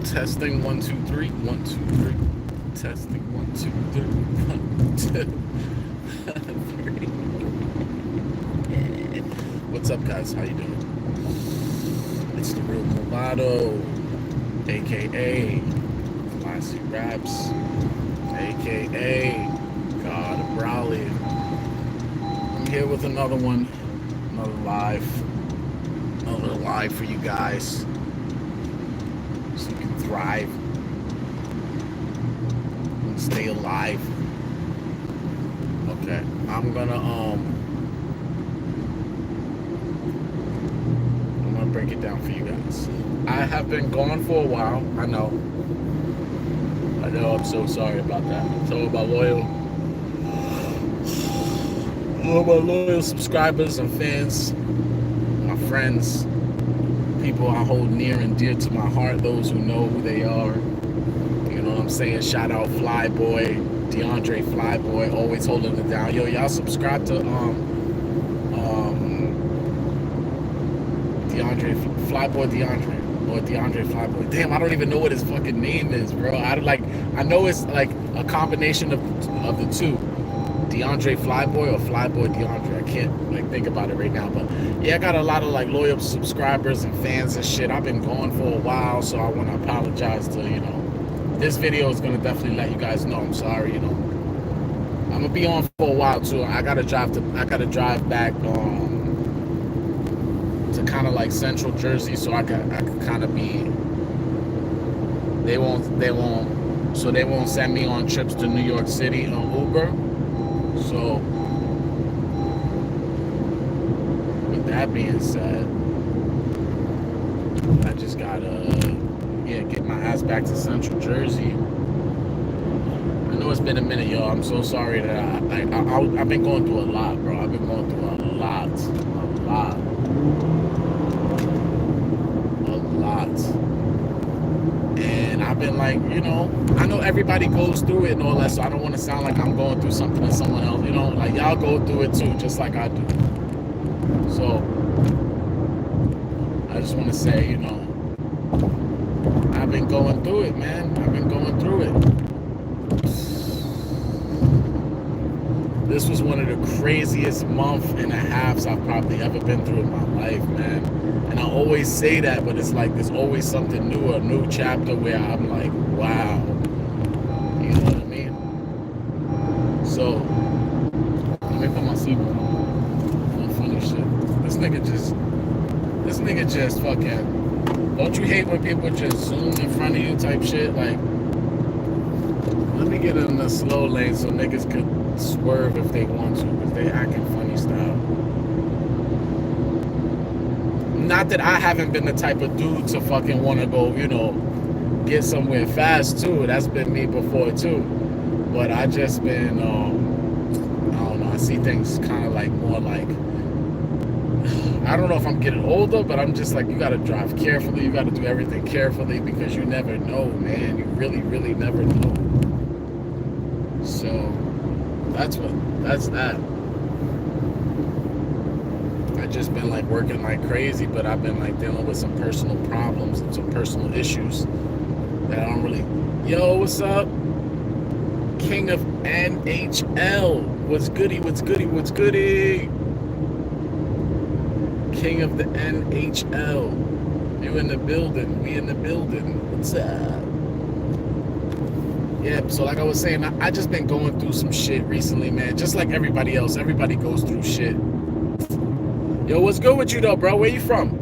Testing 1 2 3 1 2 3. Testing 1 2 3 1 2 3. What's up, guys? How you doing? It's the Real Mulatto, aka Classy Raps, aka God of Raleigh. I'm here with another one, another live for you guys, so you can thrive and stay alive. Okay, I'm gonna break it down for you guys. I have been gone for a while. I know. I'm so sorry about that. So all my loyal subscribers and fans, my friends, people I hold near and dear to my heart, those who know who they are. You know what I'm saying? Shout out Flyboy, DeAndre Flyboy, always holding it down. Yo, y'all subscribe to DeAndre Flyboy. Damn, I don't even know what his fucking name is, bro. I know it's like a combination of the two. DeAndre Flyboy or Flyboy DeAndre. I can't think about it right now, but yeah, I got a lot of loyal subscribers and fans and shit. I've been gone for a while, so I want to apologize to this video is gonna definitely let you guys know I'm sorry. I'm gonna be on for a while too. I gotta drive back to kind of central Jersey, so I could kind of be. They won't send me on trips to New York City on Uber. So, with that being said, I just gotta, get my ass back to Central Jersey. I know it's been a minute, y'all. I'm so sorry that I've been going through a lot, bro. I've been going through a lot. And I've been I know everybody goes through it and all that, so I don't want to sound like I'm going through something to someone else. Y'all go through it too, just like I do. So I just want to say, I've been going through it, man. I've been going through it. This was one of the craziest month and a halves I've probably ever been through in my life, man. And I always say that, but it's there's always something new, a new chapter where I'm like, wow. You know what I mean? So, let me put my seatbelt on. No funny shit. This nigga just fucking, don't you hate when people just zoom in front of you type shit? Let me get in the slow lane so niggas could swerve if they want to, because they acting funny style. Not that I haven't been the type of dude to fucking want to go, get somewhere fast too. That's been me before too. But I just been, I don't know, I see things kind of more I don't know if I'm getting older, but I'm just you gotta drive carefully. You gotta do everything carefully because you never know, man. You really, really never know. So, that's that. I just been working crazy, but I've been dealing with some personal problems and some personal issues that I don't really. Yo, what's up? King of NHL. What's goody? King of the NHL. You in the building. We in the building. What's up? Yeah, so like I was saying, I just been going through some shit recently, man. Just like everybody else. Everybody goes through shit. Yo, what's good with you though, bro? Where you from?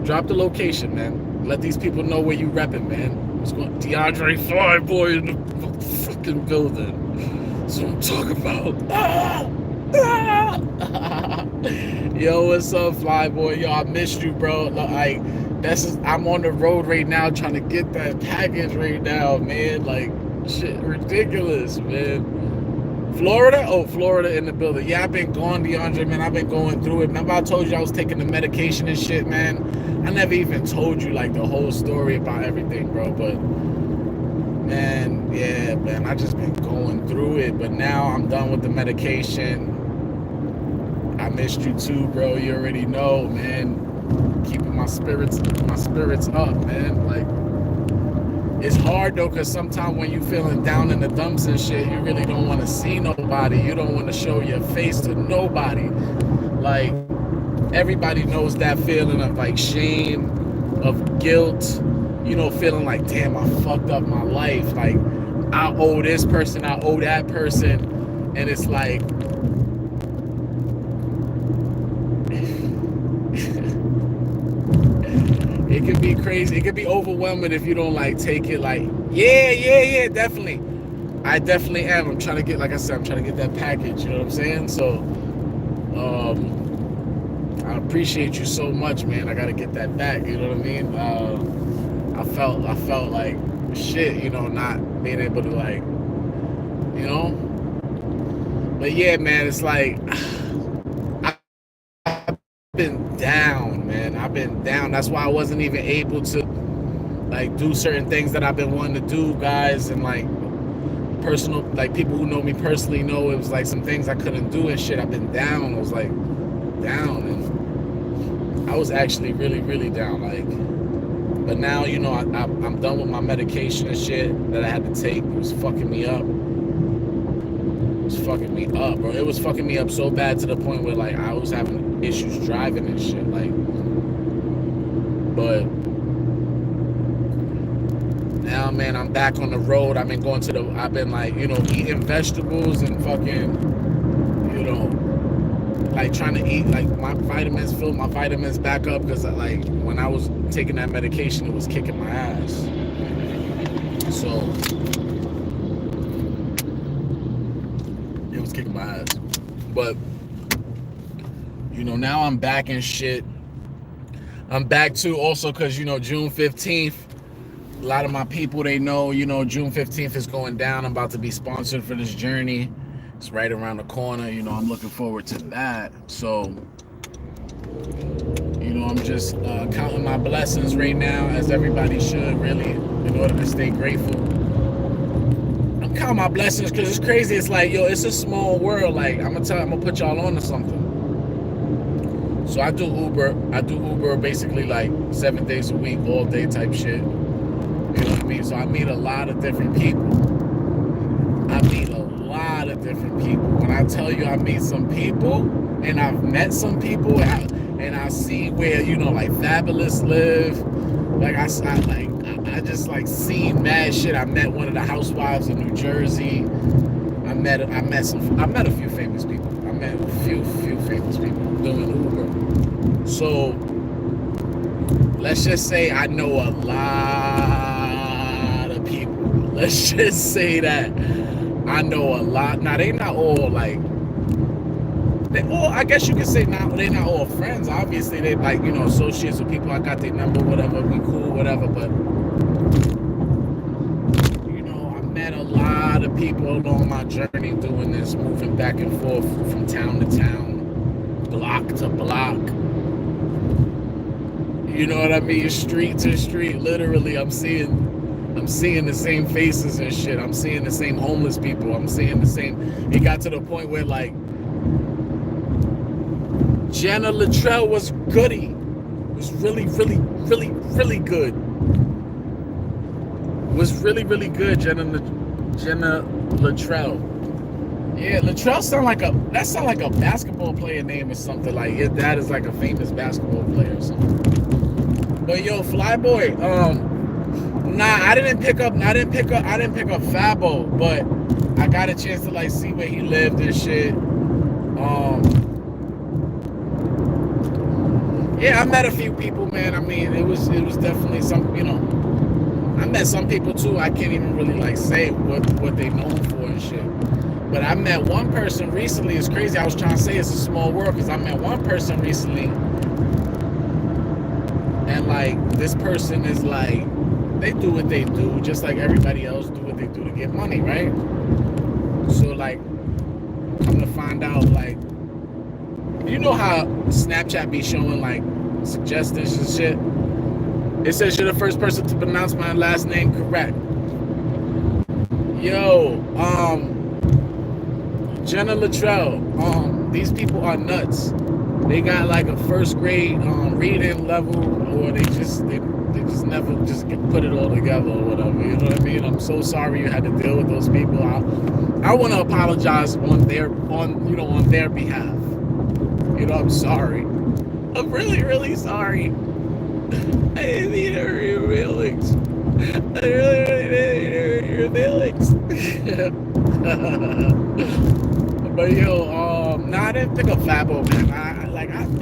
Drop the location, man. Let these people know where you repping, man. What's going on? DeAndre Flyboy in the fucking building. That's what I'm talking about. Yo, what's up, Flyboy? Yo, I missed you, bro. I'm on the road right now trying to get that package right now, man. Shit, ridiculous, man. Florida? Oh, Florida in the building. Yeah, I've been gone, DeAndre, man. I've been going through it. Remember I told you I was taking the medication and shit, man? I never even told you, the whole story about everything, bro. But, man, yeah, man, I just been going through it. But now I'm done with the medication. I missed you too, bro. You already know, man. keeping my spirits up, man. Like, it's hard though, because sometimes when you feeling down in the dumps and shit, you really don't want to see nobody. You don't want to show your face to nobody. Like, everybody knows that feeling of like shame, of guilt, you know, feeling like, damn, I fucked up my life. Like, I owe this person, I owe that person. And it's like, it can be crazy. It can be overwhelming if you don't like take it like, yeah, definitely. I definitely am. I'm trying to get, like I said, I'm trying to get that package. You know what I'm saying? So, I appreciate you so much, man. I gotta get that back. You know what I mean? I felt like shit. You know, not being able to like, you know. But yeah, man, it's like I've been down, man. I've been down. That's why I wasn't even able to like do certain things that I've been wanting to do, guys, and like personal, like people who know me personally know it was like some things I couldn't do and shit. I've been down. I was like down, and I was actually really, really down. Like, but now, you know, I'm done with my medication and shit that I had to take. It was fucking me up. It was fucking me up, bro. It was fucking me up so bad to the point where like I was having issues driving and shit. Like, but now, man, I'm back on the road. I've been going to I've been like, you know, eating vegetables and fucking, you know, like trying to eat like my vitamins, fill my vitamins back up, because like when I was taking that medication, it was kicking my ass. So it was kicking my ass. But you know, now I'm back in shit. I'm back too also because, you know, June 15th, a lot of my people, they know, you know, June 15th is going down. I'm about to be sponsored for this journey. It's right around the corner. You know, I'm looking forward to that. So, you know, I'm just counting my blessings right now, as everybody should, really, in order to stay grateful. I'm counting my blessings because it's crazy. It's like, yo, it's a small world. Like, I'm gonna put y'all on to something. So I do Uber basically like 7 days a week, all day type shit. You know what I mean? So I meet a lot of different people. When I tell you I meet some people, and I've met some people, and I see where, you know, like Fabulous live. Like I just like seen mad shit. I met one of the housewives in New Jersey. I met a few famous people. I met a few famous people doing Uber. So let's just say I know a lot of people. Let's just say that I know a lot. Now, they not all like, they all, I guess you could say they're not all friends. Obviously, they like, you know, associates with people. I got their number, whatever, we cool, whatever. But, you know, I met a lot of people along my journey doing this, moving back and forth from town to town, block to block. You know what I mean? Street to street. Literally, I'm seeing the same faces and shit. I'm seeing the same homeless people. I'm seeing the same. It got to the point where like Jenna Luttrell was goody. Was really, really, really, really good. Was really, really good. Jenna Luttrell. Yeah, Luttrell sound like a basketball player name or something. Like your dad is like a famous basketball player or something. But yo, Flyboy, nah, I didn't pick up Fabo, but I got a chance to like see where he lived and shit. Yeah, I met a few people, man. I mean, it was definitely some, you know, I met some people too. I can't even really like say what they known for and shit. But I met one person recently. It's crazy. I was trying to say it's a small world because I met one person recently, and like this person is like, they do what they do, just like everybody else do what they do to get money, right? So like, come to find out, like, you know how Snapchat be showing like suggestions and shit? It says you're the first person to pronounce my last name correct. Yo, Jenna Luttrell, these people are nuts. they got like a first grade reading level, or they just never just put it all together or whatever. You know what I mean? I'm so sorry you had to deal with those people. I want to apologize on their behalf. You know, I'm sorry. I'm really, really sorry. I didn't mean to hurt your feelings. I really, really didn't hurt your feelings. But yo, I didn't pick up Fabo, man. I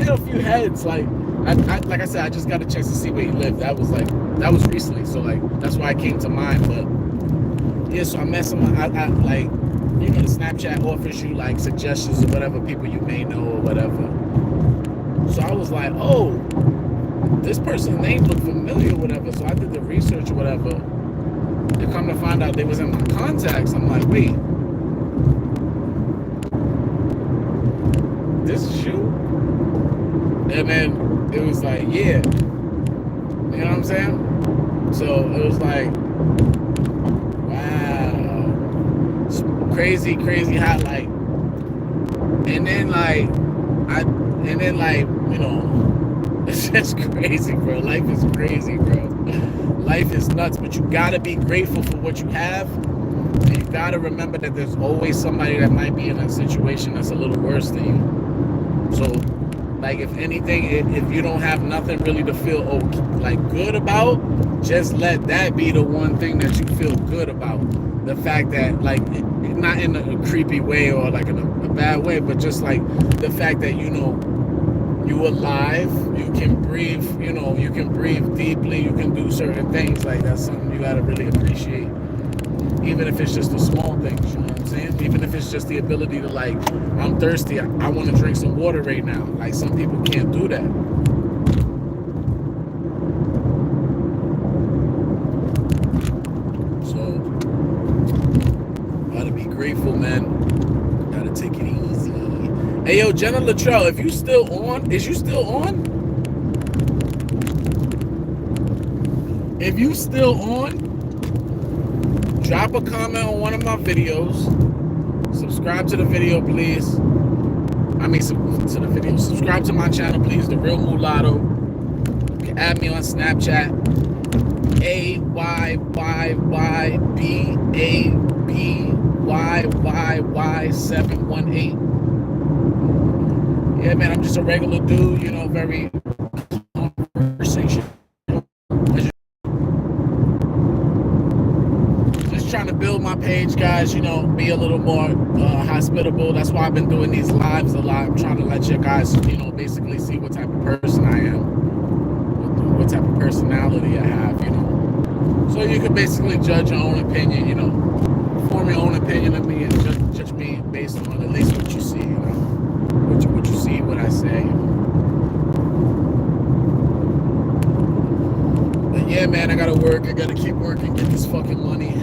hit a few heads. Like I said, I just got a chance to see where he lived. That was recently, so like that's why I came to mind. But yeah, so I met some. I like, you know, the Snapchat offers you like suggestions or whatever, people you may know or whatever. So I was like, oh, this person's name looked familiar or whatever. So I did the research or whatever. And come to find out they was in my contacts. I'm like, wait, this is you? And then it was like, yeah. You know what I'm saying? So it was like, wow. It's crazy, crazy hot, like. And then you know, it's just crazy, bro. Life is crazy, bro. Life is nuts, but you gotta be grateful for what you have. And you gotta remember that there's always somebody that might be in a situation that's a little worse than you. So, like, if anything, if you don't have nothing really to feel good about, just let that be the one thing that you feel good about. The fact that, like, not in a creepy way or like in a bad way, but just like the fact that, you know, you alive, you can breathe, you know, you can breathe deeply, you can do certain things. Like, that's something you gotta really appreciate. Even if it's just the small things, you know what I'm saying? Even if it's just the ability to, like, I'm thirsty, I want to drink some water right now. Like, some people can't do that. So, gotta be grateful, man. Gotta take it easy. Hey, yo, Jenna Luttrell, if you still on, is you still on? If you still on, drop a comment on one of my videos. Subscribe to the video, please. To the video. Subscribe to my channel, please. The Real Mulatto. You can add me on Snapchat. AYYYBABYYY718. Yeah, man, I'm just a regular dude, you know, very conversation. Trying to build my page, guys, you know, be a little more hospitable. That's why I've been doing these lives a lot. I'm trying to let you guys, you know, basically see what type of person I am, what type of personality I have, you know. So you can basically judge your own opinion, you know, form your own opinion of me and judge me based on at least what you see, you know, what you see, what I say, you know. But yeah, man, I gotta work. I gotta keep working, get this fucking money.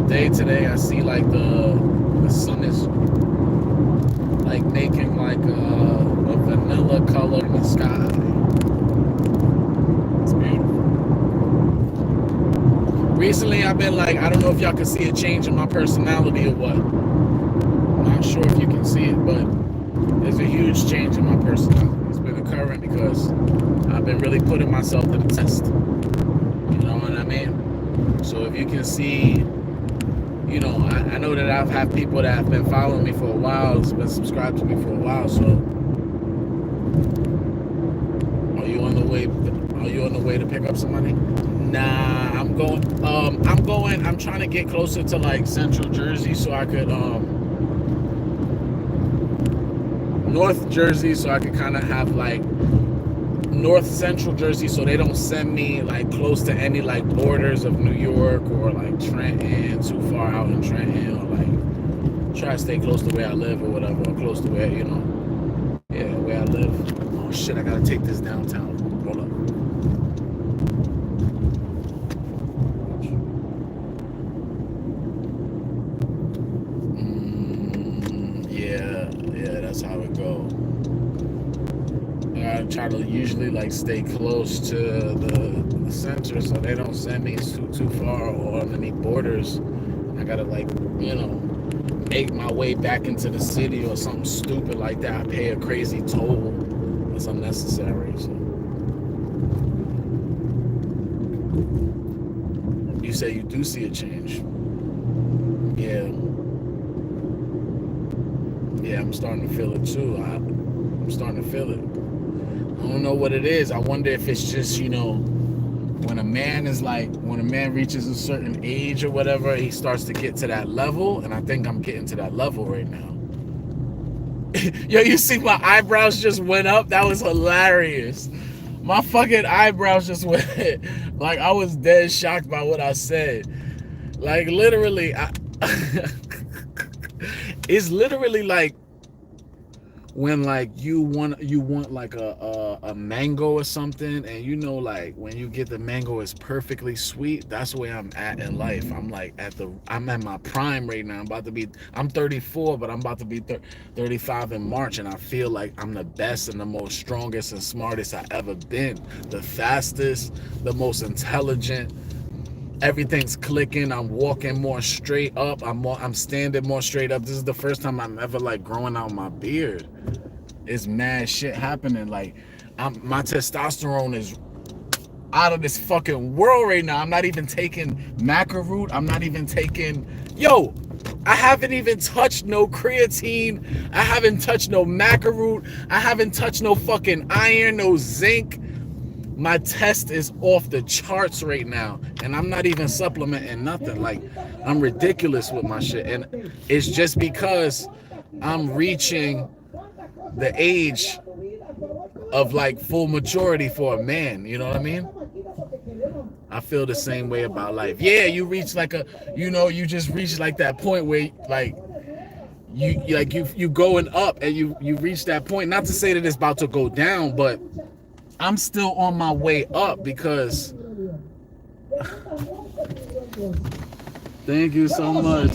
Day today, I see like the sun is like making like a vanilla color in the sky. It's beautiful. Recently, I've been like, I don't know if y'all can see a change in my personality or what. I'm not sure if you can see it, but there's a huge change in my personality. It's been occurring because I've been really putting myself to the test. You know what I mean? So if you can see, you know, I know that I've had people that have been following me for a while, has been subscribed to me for a while. So, are you on the way to pick up some money? Nah, I'm trying to get closer to like Central Jersey so I could North Jersey so I could kind of have like North Central Jersey so they don't send me like close to any like borders of New York or like Trenton, too far out in Trenton, or like try to stay close to where I live or whatever, or close to where, you know, yeah, where I live. Oh shit, I gotta take this downtown. Hold up. Yeah, that's how it goes. I try to usually like stay close to the the center so they don't send me too far or on any borders. I gotta like, you know, make my way back into the city or something stupid like that. I pay a crazy toll. It's unnecessary. So you say you do see a change. Yeah. Yeah, I'm starting to feel it too. I'm starting to feel it. I don't know what it is. I wonder if it's just, you know, when a man reaches a certain age or whatever, he starts to get to that level. And I think I'm getting to that level right now. Yo, you see my eyebrows just went up? That was hilarious. My fucking eyebrows just went. Like, I was dead shocked by what I said. Like, literally, it's literally like when like you want like a mango or something, and you know, like when you get the mango is perfectly sweet. That's where I'm at in life. I'm like I'm at my prime right now. I'm 34, but I'm about to be 35 in March, and I feel like I'm the best and the most strongest and smartest I ever been, the fastest, the most intelligent. Everything's clicking. I'm walking more straight up. I'm standing more straight up. This is the first time I'm ever like growing out my beard. It's mad shit happening. Like, my testosterone is out of this fucking world right now. I'm not even taking maca root. I'm not even taking. Yo, I haven't even touched no creatine. I haven't touched no maca root. I haven't touched no fucking iron, no zinc. My test is off the charts right now, and I'm not even supplementing nothing. Like, I'm ridiculous with my shit, and it's just because I'm reaching the age of like full maturity for a man. You know what I mean? I feel the same way about life. Yeah, you reach like you just reach like that point where like you going up, and you reach that point. Not to say that it's about to go down, but I'm still on my way up because. Thank you so much.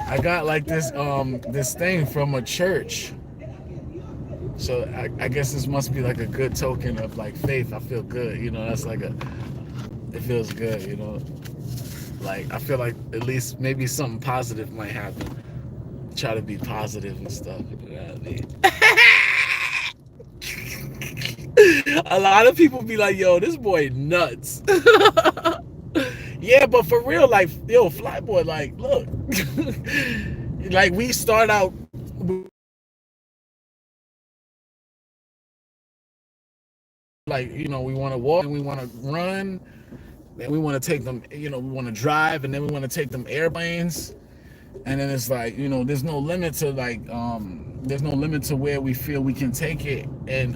I got like this thing from a church, so I guess this must be like a good token of like faith. I feel good, you know. That's like it feels good, you know. Like, I feel like at least maybe something positive might happen. Try to be positive and stuff. You know what I mean? A lot of people be like, yo, this boy nuts. Yeah, but for real, like, yo, Flyboy, like, look. Like, we start out like, you know, we want to walk and we want to run, and we want to take them, you know, we want to drive, and then we want to take them airplanes. And then it's like, you know, there's no limit to like there's no limit to where we feel we can take it. And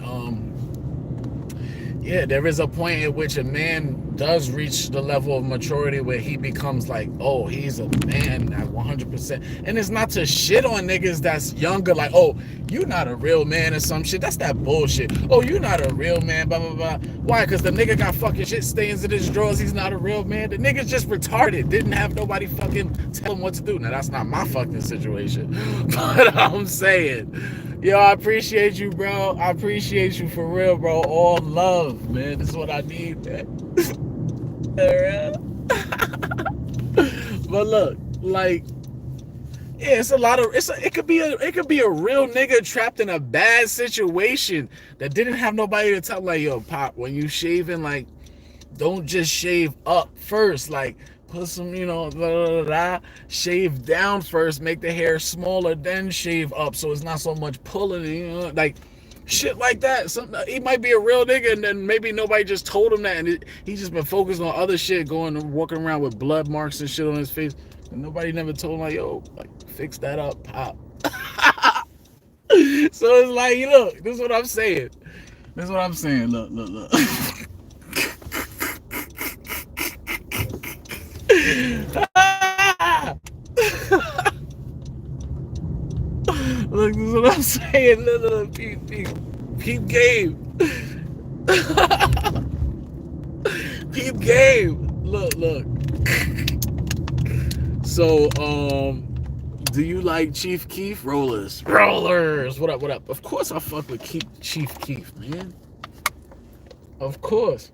yeah, there is a point at which a man does reach the level of maturity where he becomes like, oh, he's a man at 100%. And it's not to shit on niggas that's younger, like, oh, you're not a real man or some shit. That's that bullshit. Oh, you're not a real man, blah, blah, blah. Why? Because the nigga got fucking shit stains in his drawers. He's not a real man. The nigga's just retarded. Didn't have nobody fucking tell him what to do. Now, that's not my fucking situation. But I'm saying, yo, I appreciate you, bro. I appreciate you for real, bro. All love, man. This is what I need, man. But look, like, yeah, it's a lot of it could be a real nigga trapped in a bad situation that didn't have nobody to tell, like, yo, Pop, when you shaving, like, don't just shave up first, like, put some, you know, blah, blah, blah, shave down first, make the hair smaller, then shave up so it's not so much pulling, you know, like shit like that. He might be a real nigga, and then maybe nobody just told him that, and he's just been focused on other shit, walking around with blood marks and shit on his face, and nobody never told him, like, yo, like, fix that up, Pop. So it's like, look, this is what I'm saying. Look. Look, this is what I'm saying. Look, peep game. Peep game. Look. So, do you like Chief Keef? Rollers. What up? Of course I fuck with Chief Keef, man. Of course.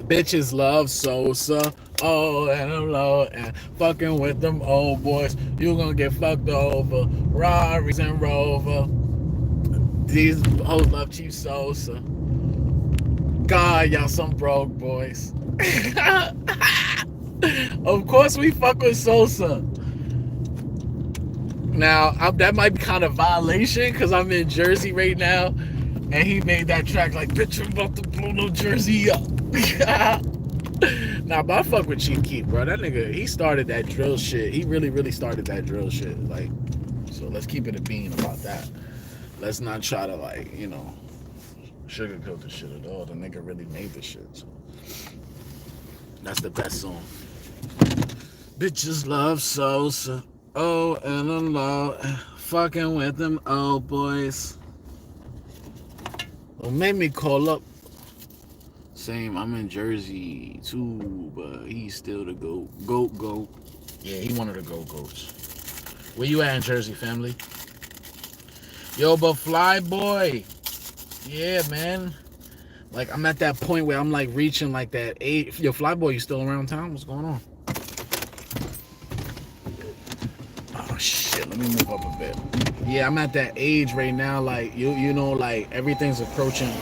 Bitches love Sosa. Oh, and I'm low and fucking with them old boys. You gonna get fucked over. Rarries and Rover. These hoes love Chief Sosa. God, y'all some broke boys. Of course we fuck with Sosa. Now, that might be kind of violation because I'm in Jersey right now, and he made that track like, bitch, I'm about to blow New Jersey up. Nah, but I fuck with Chief Keef, bro. That nigga, he started that drill shit. He really, really started that drill shit. Like, so let's keep it a bean about that. Let's not try to, like, sugarcoat the shit at all. The nigga really made the shit. So that's the best song. Bitches love Sosa. Oh, and I'm low. Fucking with them old boys. Well, made me call up. Same, I'm in Jersey too, but he's still the goat. Yeah, he one of the goats. Where you at in Jersey, family? Yo, but Fly Boy. Yeah, man. Like, I'm at that point where I'm like reaching like that age. Yo, Fly Boy, you still around town? What's going on? Oh shit, let me move up a bit. Yeah, I'm at that age right now, like you know, like everything's approaching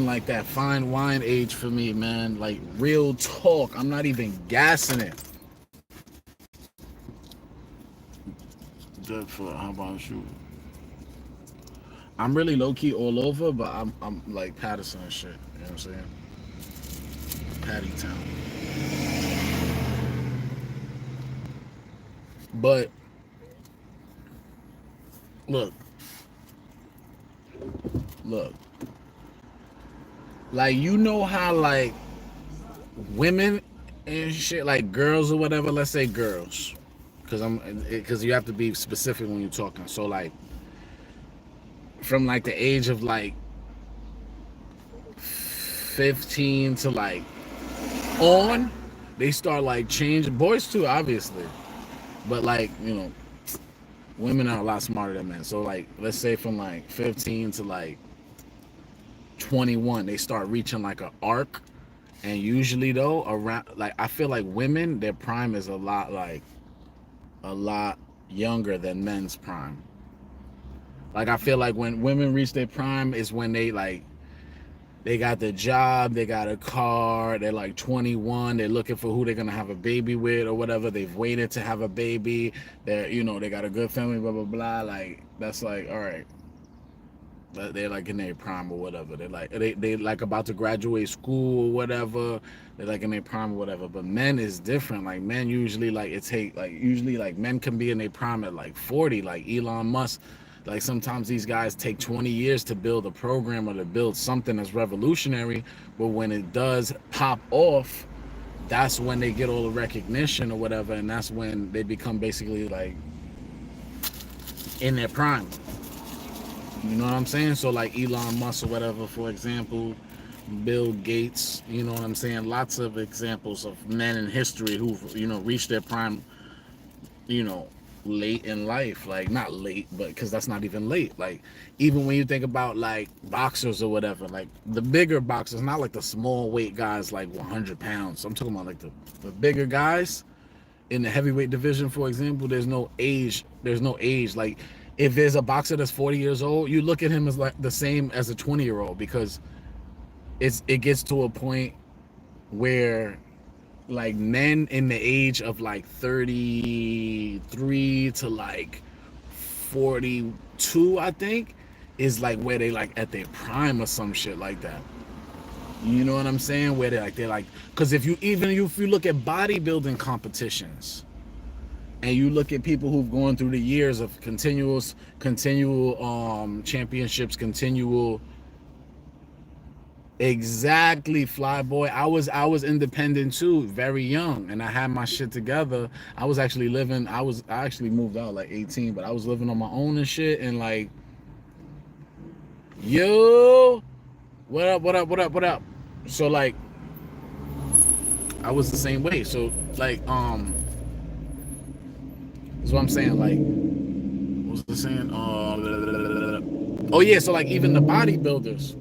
like that fine wine age for me, man. Like real talk. I'm not even gassing it. Good for how about you? I'm really low key all over, but I'm like Patterson and shit. You know what I'm saying? Patty Town. But look, look. Like you know how like women and shit, like girls or whatever. Let's say girls, because you have to be specific when you're talking. So like from like the age of like 15 to like on, they start like changing. Boys too, obviously, but like women are a lot smarter than men. So like let's say from like 15 to like 21, they start reaching like a arc. And usually though, around like I feel like women, their prime is a lot younger than men's prime. Like I feel like when women reach their prime is when they got the job, they got a car, they're like 21, they're looking for who they're gonna have a baby with or whatever. They've waited to have a baby. They're they got a good family, blah blah blah. Like that's like all right. They're like in their prime or whatever. They like about to graduate school or whatever. They're like in their prime or whatever. But men is different. Like men usually usually like men can be in their prime at like 40. Like Elon Musk. Like sometimes these guys take 20 years to build a program or to build something that's revolutionary. But when it does pop off, that's when they get all the recognition or whatever, and that's when they become basically like in their prime. You know what I'm saying? So like Elon Musk or whatever, for example, Bill Gates, you know what I'm saying? Lots of examples of men in history who've, reached their prime, you know, late in life. Like not late, but because that's not even late. Like even when you think about like boxers or whatever, like the bigger boxers, not like the small weight guys like 100 pounds. I'm talking about like the bigger guys in the heavyweight division, for example. There's no age. Like if there's a boxer that's 40 years old, you look at him as like the same as a 20-year-old because it gets to a point where like men in the age of like 33 to like 42, I think, is like where they like at their prime or some shit like that. You know what I'm saying? Where they're like, because if you look at bodybuilding competitions, and you look at people who've gone through the years of continual championships, exactly, Fly Boy. I was independent too, very young, and I had my shit together. I actually moved out like 18, but I was living on my own and shit, and like, yo, what up. So like I was the same way. So like that's what I'm saying. Like, what was I saying? Oh yeah, so like even the bodybuilders,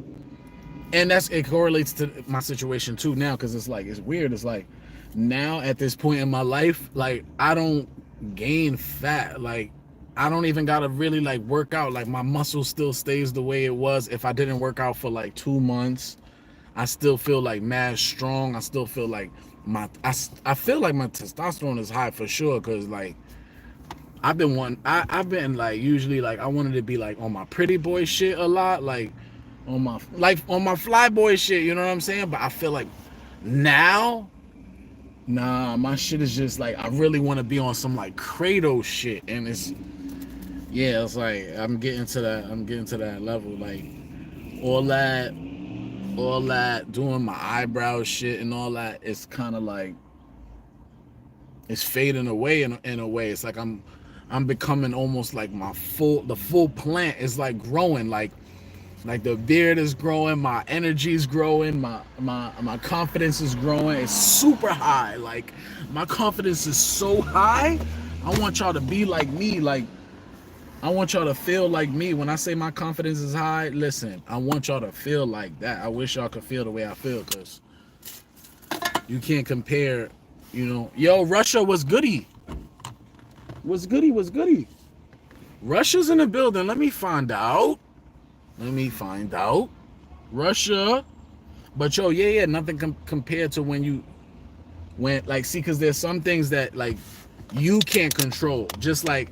and it correlates to my situation too now, because it's like it's weird. It's like now at this point in my life, like I don't gain fat. Like I don't even gotta really like work out. Like my muscle still stays the way it was. If I didn't work out for like 2 months, I still feel like mad strong. I still feel like I feel like my testosterone is high for sure, because like I've been like usually like I wanted to be like on my pretty boy shit a lot, on my fly boy shit, you know what I'm saying? But I feel like now, nah, my shit is just like I really want to be on some like Kratos shit, and it's like I'm getting to that level, like all that all that doing my eyebrow shit and all that. It's kind of like it's fading away in a way. It's like I'm becoming almost like the full plant is like growing, like the beard is growing, my energy is growing, my confidence is growing. It's super high. Like my confidence is so high. I want y'all to be like me. Like I want y'all to feel like me. When I say my confidence is high, listen, I want y'all to feel like that. I wish y'all could feel the way I feel, because you can't compare, you know. Yo, Russia was goody. Was goody, was goody. Russia's in the building. Let me find out. Let me find out. Russia. But yo, yeah, nothing compared to when like, see, because there's some things that like you can't control. Just like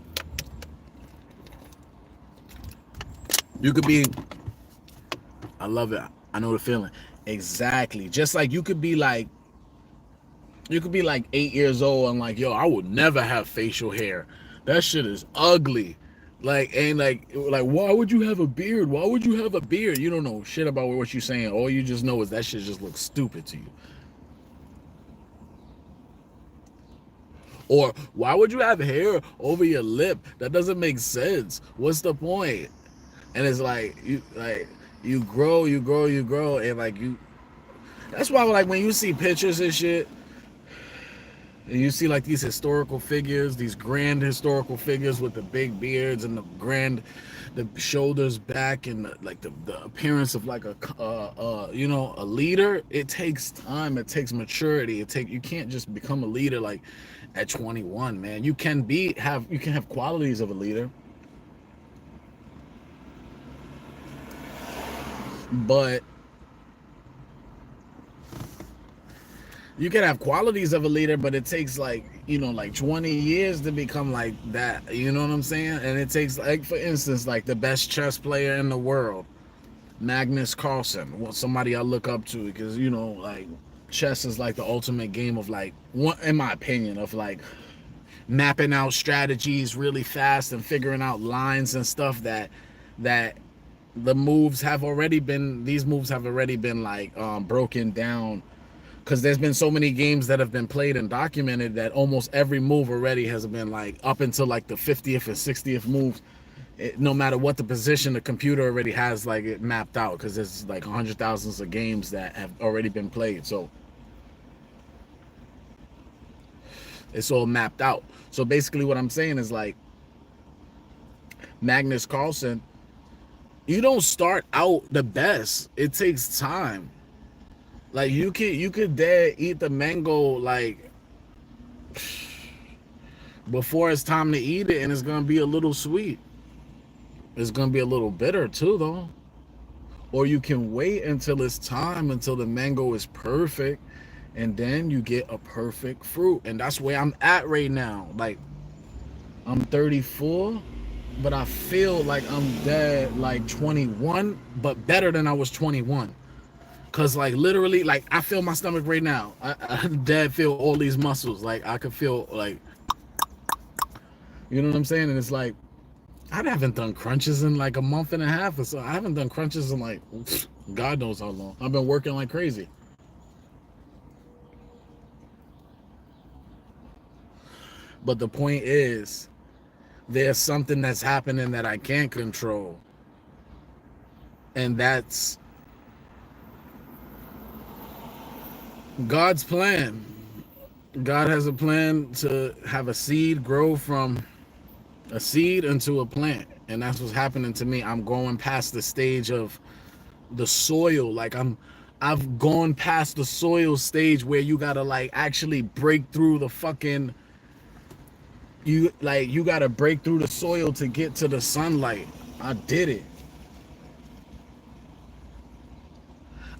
you could be, I love it. I know the feeling. Exactly. Just like you could be like 8 years old and like, yo, I would never have facial hair. That shit is ugly. Like, and like, why would you have a beard? Why would you have a beard? You don't know shit about what you're saying. All you just know is that shit just looks stupid to you. Or why would you have hair over your lip? That doesn't make sense. What's the point? And it's like you grow, and like you. That's why like when you see pictures and shit, and you see like these historical figures, these grand historical figures with the big beards and the shoulders back, and the appearance of like a leader. It takes time. It takes maturity. You can't just become a leader like at 21, man. You can have qualities of a leader, but you can have qualities of a leader, but it takes like 20 years to become like that. You know what I'm saying? And it takes, like, for instance, like the best chess player in the world, Magnus Carlsen. Well, somebody I look up to, because like chess is like the ultimate game of like, one, in my opinion, of like mapping out strategies really fast and figuring out lines and stuff that these moves have already been like broken down, because there's been so many games that have been played and documented that almost every move already has been like up until like the 50th and 60th moves. No matter what the position, the computer already has like it mapped out, because there's like hundred thousands of games that have already been played. So it's all mapped out. So basically what I'm saying is like Magnus Carlsen, you don't start out the best. It takes time. Like you could dare eat the mango like before it's time to eat it, and it's gonna be a little sweet. It's gonna be a little bitter too, though. Or you can wait until it's time, until the mango is perfect, and then you get a perfect fruit. And that's where I'm at right now. Like I'm 34, but I feel like I'm dead like 21, but better than I was 21. Cause like literally, like I feel my stomach right now. I dead feel all these muscles. Like I could feel like, you know what I'm saying? And it's like I haven't done crunches in like a month and a half or so. I haven't done crunches in like God knows how long. I've been working like crazy. But the point is, there's something that's happening that I can't control, and that's God's plan. God has a plan to have a seed grow from a seed into a plant. And that's what's happening to me. I'm going past the stage of the soil. Like I've gone past the soil stage where you gotta like actually break through the fucking you gotta break through the soil to get to the sunlight. I did it.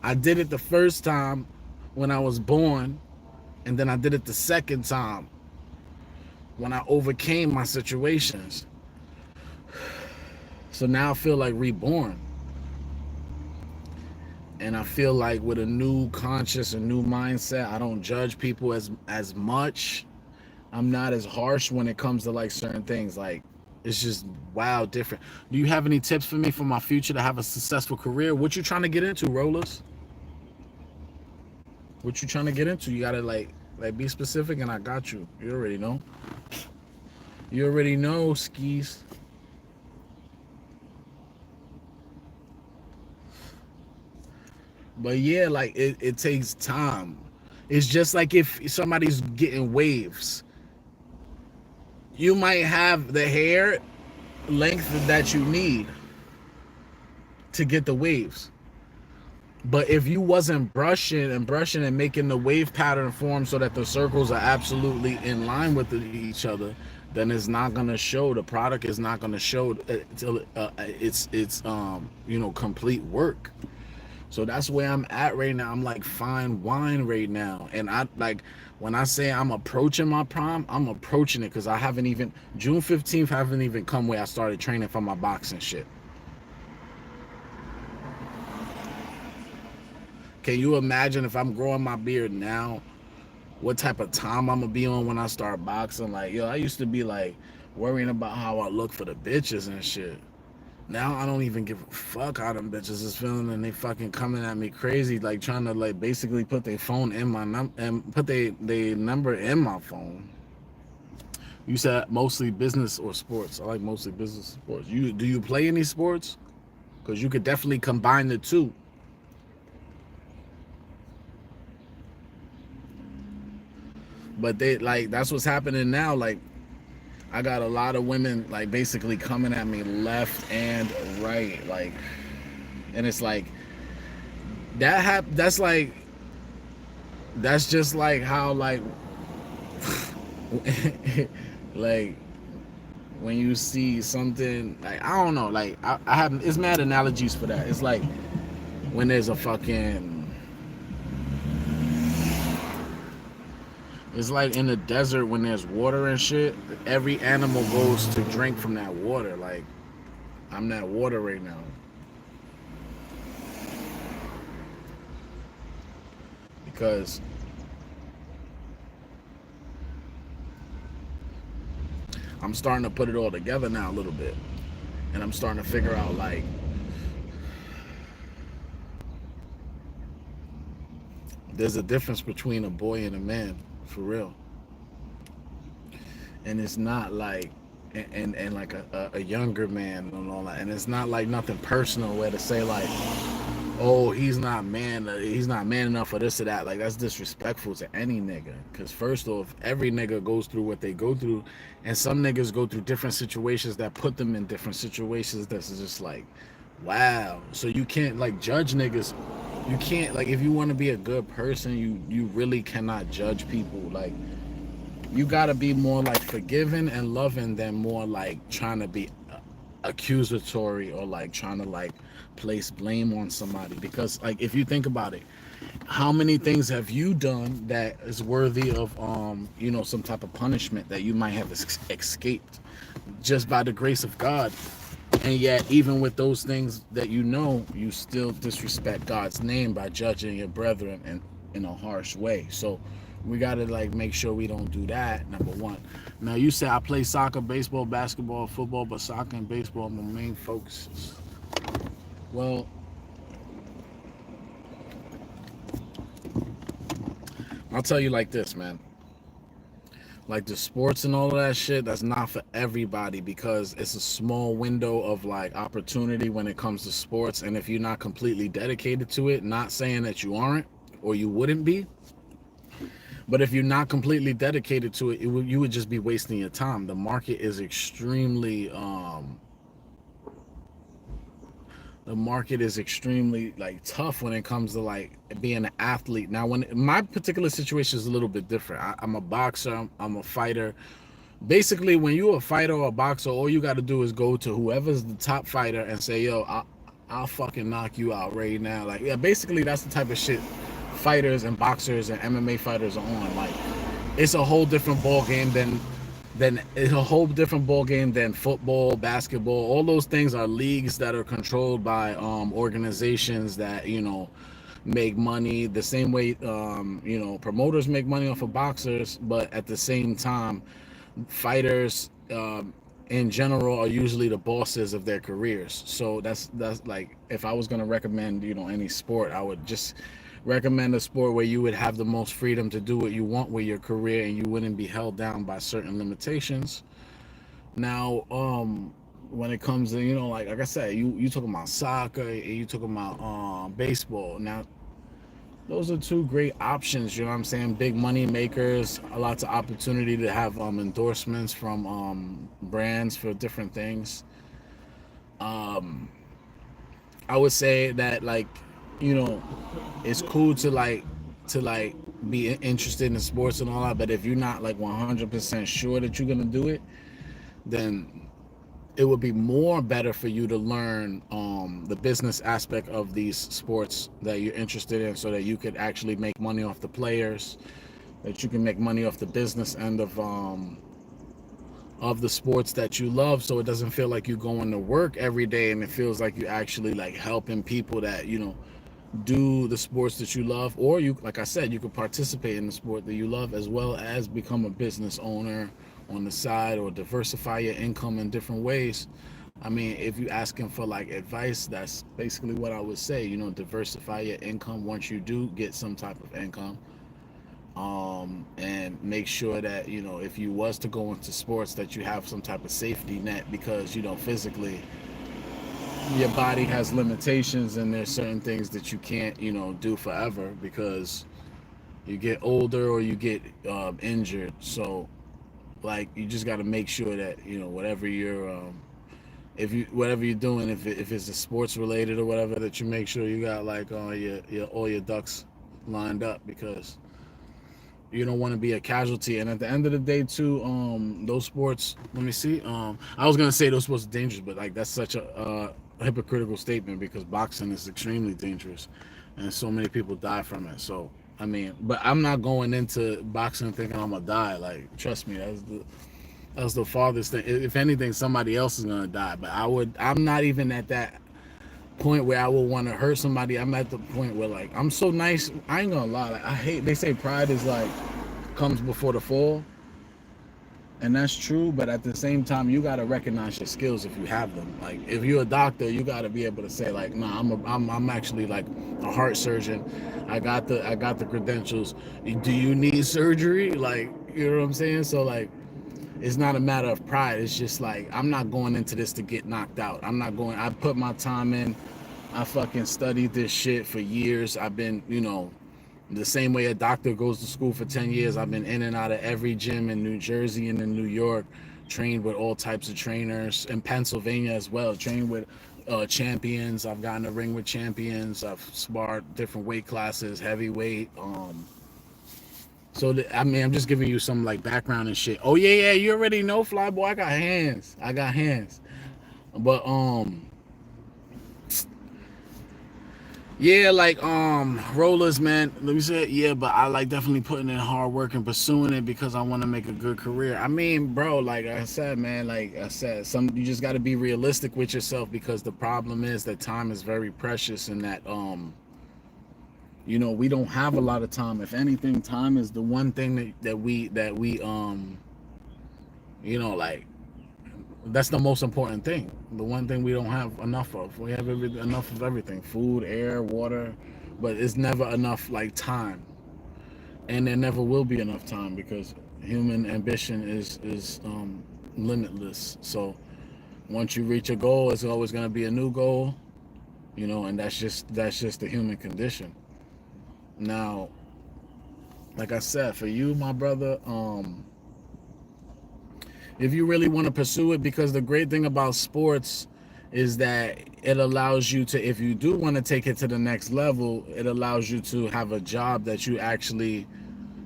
I did it the first time when I was born, and then I did it the second time when I overcame my situations. So now I feel like reborn. And I feel like with a new conscious, a new mindset, I don't judge people as much. I'm not as harsh when it comes to like certain things. Like it's just wow different. Do you have any tips for me for my future to have a successful career? What you trying to get into, Rollers? What you trying to get into? You gotta like be specific, and I got you. You already know. You already know, skis. But yeah, like it takes time. It's just like if somebody's getting waves, you might have the hair length that you need to get the waves. But if you wasn't brushing and making the wave pattern form so that the circles are absolutely in line with each other, then it's not gonna show. The product is not gonna show until it's complete work. So that's where I'm at right now. I'm like fine wine right now, and I like when I say I'm approaching my prime, I'm approaching it because I haven't even June 15th haven't even come where I started training for my boxing shit. Can you imagine if I'm growing my beard now, what type of time I'm gonna be on when I start boxing? Like, yo, I used to be like worrying about how I look for the bitches and shit. Now I don't even give a fuck how them bitches is feeling, and they fucking coming at me crazy, like trying to like basically put their phone in my and put they number in my phone. You said mostly business or sports. I like mostly business sports. Do you play any sports? Because you could definitely combine the two. But they like that's what's happening now. Like I got a lot of women like basically coming at me left and right, like, and it's like that's like that's just like how like like when you see something like I don't know, like I have it's mad analogies for that. It's like when there's a fucking it's like in the desert when there's water and shit, every animal goes to drink from that water. Like I'm that water right now. Because I'm starting to put it all together now a little bit. And I'm starting to figure out like there's a difference between a boy and a man, for real. And it's not like and like a younger man and all that. And it's not like nothing personal where to say like, oh, he's not man enough for this or that. Like that's disrespectful to any nigga. Cause first off, every nigga goes through what they go through, and some niggas go through different situations that put them in different situations. That's just like, wow. So you can't like judge niggas. You can't like if you want to be a good person, you really cannot judge people. Like you gotta be more like forgiving and loving than more like trying to be accusatory or like trying to like place blame on somebody. Because like if you think about it, how many things have you done that is worthy of some type of punishment that you might have escaped just by the grace of God? And yet even with those things that you still disrespect God's name by judging your brethren in a harsh way. So we got to like make sure we don't do that, number one. Now you say I play soccer, baseball, basketball, football, but soccer and baseball are my main focuses. Well, I'll tell you like this, man. Like the sports and all of that shit, that's not for everybody because it's a small window of like opportunity when it comes to sports. And if you're not completely dedicated to it, not saying that you aren't or you wouldn't be, but if you're not completely dedicated to it, you would just be wasting your time. The market is extremely the market is extremely like tough when it comes to like being an athlete. Now, when my particular situation is a little bit different, I'm a boxer, I'm a fighter. Basically, when you're a fighter or a boxer, all you got to do is go to whoever's the top fighter and say, "Yo, I'll fucking knock you out right now." Like, yeah, basically that's the type of shit fighters and boxers and MMA fighters are on. Like, it's a whole different ball game than it's a whole different ball game than football, basketball. All those things are leagues that are controlled by organizations that make money the same way promoters make money off of boxers, but at the same time, fighters in general are usually the bosses of their careers. So that's like, if I was going to recommend any sport, I would just recommend a sport where you would have the most freedom to do what you want with your career and you wouldn't be held down by certain limitations. Now, when it comes to like I said, you talking about soccer and you talking about baseball. Now, those are two great options, you know what I'm saying? Big money makers, lots of opportunity to have endorsements from brands for different things. Um, I would say that, like, you know, it's cool to be interested in sports and all that, but if you're not like 100% sure that you're gonna do it, then it would be more better for you to learn the business aspect of these sports that you're interested in, so that you could actually make money off the players, that you can make money off the business end of the sports that you love, so it doesn't feel like you're going to work every day and it feels like you're actually like helping people that do the sports that you love. Or you, like I said, you could participate in the sport that you love as well as become a business owner on the side, or diversify your income in different ways. I mean, if you're asking for like advice, that's basically what I would say. Diversify your income once you do get some type of income. And make sure that if you was to go into sports, that you have some type of safety net, because physically your body has limitations and there's certain things that you can't do forever, because you get older or you get injured. So, like, you just got to make sure that whatever you're if you whatever you're doing, if it's a sports related or whatever, that you make sure you got like your all your ducks lined up, because you don't want to be a casualty. And at the end of the day too, those sports, let me see, I was gonna say those sports are dangerous, but like that's such a hypocritical statement, because boxing is extremely dangerous and so many people die from it. So I mean, but I'm not going into boxing thinking I'm gonna die. Like, trust me, that's the farthest thing. If anything, somebody else is gonna die. But I'm not even at that point where I would want to hurt somebody. I'm at the point where, like, I'm so nice. I ain't gonna lie. Like, I hate. They say pride is like comes before the fall, and that's true. But at the same time, you gotta recognize your skills if you have them. Like, if you're a doctor, you gotta be able to say like, nah, I'm actually like a heart surgeon. I got the credentials. Do you need surgery? Like, you know what I'm saying? So like, it's not a matter of pride. It's just like, I'm not going into this to get knocked out. I put my time in. I fucking studied this shit for years. I've been, the same way a doctor goes to school for 10 years. I've been in and out of every gym in New Jersey and in New York, trained with all types of trainers, in Pennsylvania as well, trained with champions. I've gotten a ring with champions. I've sparred different weight classes, heavyweight. So I mean, I'm just giving you some like background and shit. Oh yeah, you already know, fly boy. I got hands. But yeah, like rollers, man. Let me say it. Yeah, but I like definitely putting in hard work and pursuing it because I want to make a good career. I mean, bro, like I said, man, like I said, you just got to be realistic with yourself, because the problem is that time is very precious, and that we don't have a lot of time. If anything, time is the one thing that we like, that's the most important thing. The one thing we don't have enough of. We have enough of everything: food, air, water, but it's never enough like time, and there never will be enough time, because human ambition is limitless. So once you reach a goal, it's always going to be a new goal, and that's just the human condition. Now, like I said, for you, my brother, if you really want to pursue it, because the great thing about sports is that it allows you to, if you do want to take it to the next level, it allows you to have a job that you actually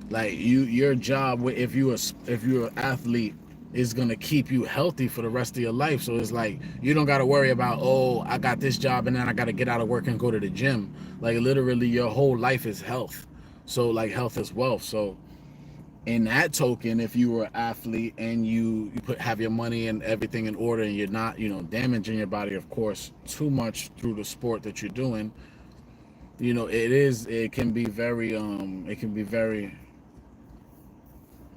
like. Your job, if you're an athlete, is gonna keep you healthy for the rest of your life. So it's like you don't got to worry about, oh, I got this job and then I got to get out of work and go to the gym. Like literally, your whole life is health. So like health is wealth. So in that token, if you were an athlete and have your money and everything in order, and you're not, damaging your body, of course, too much through the sport that you're doing, it can be very,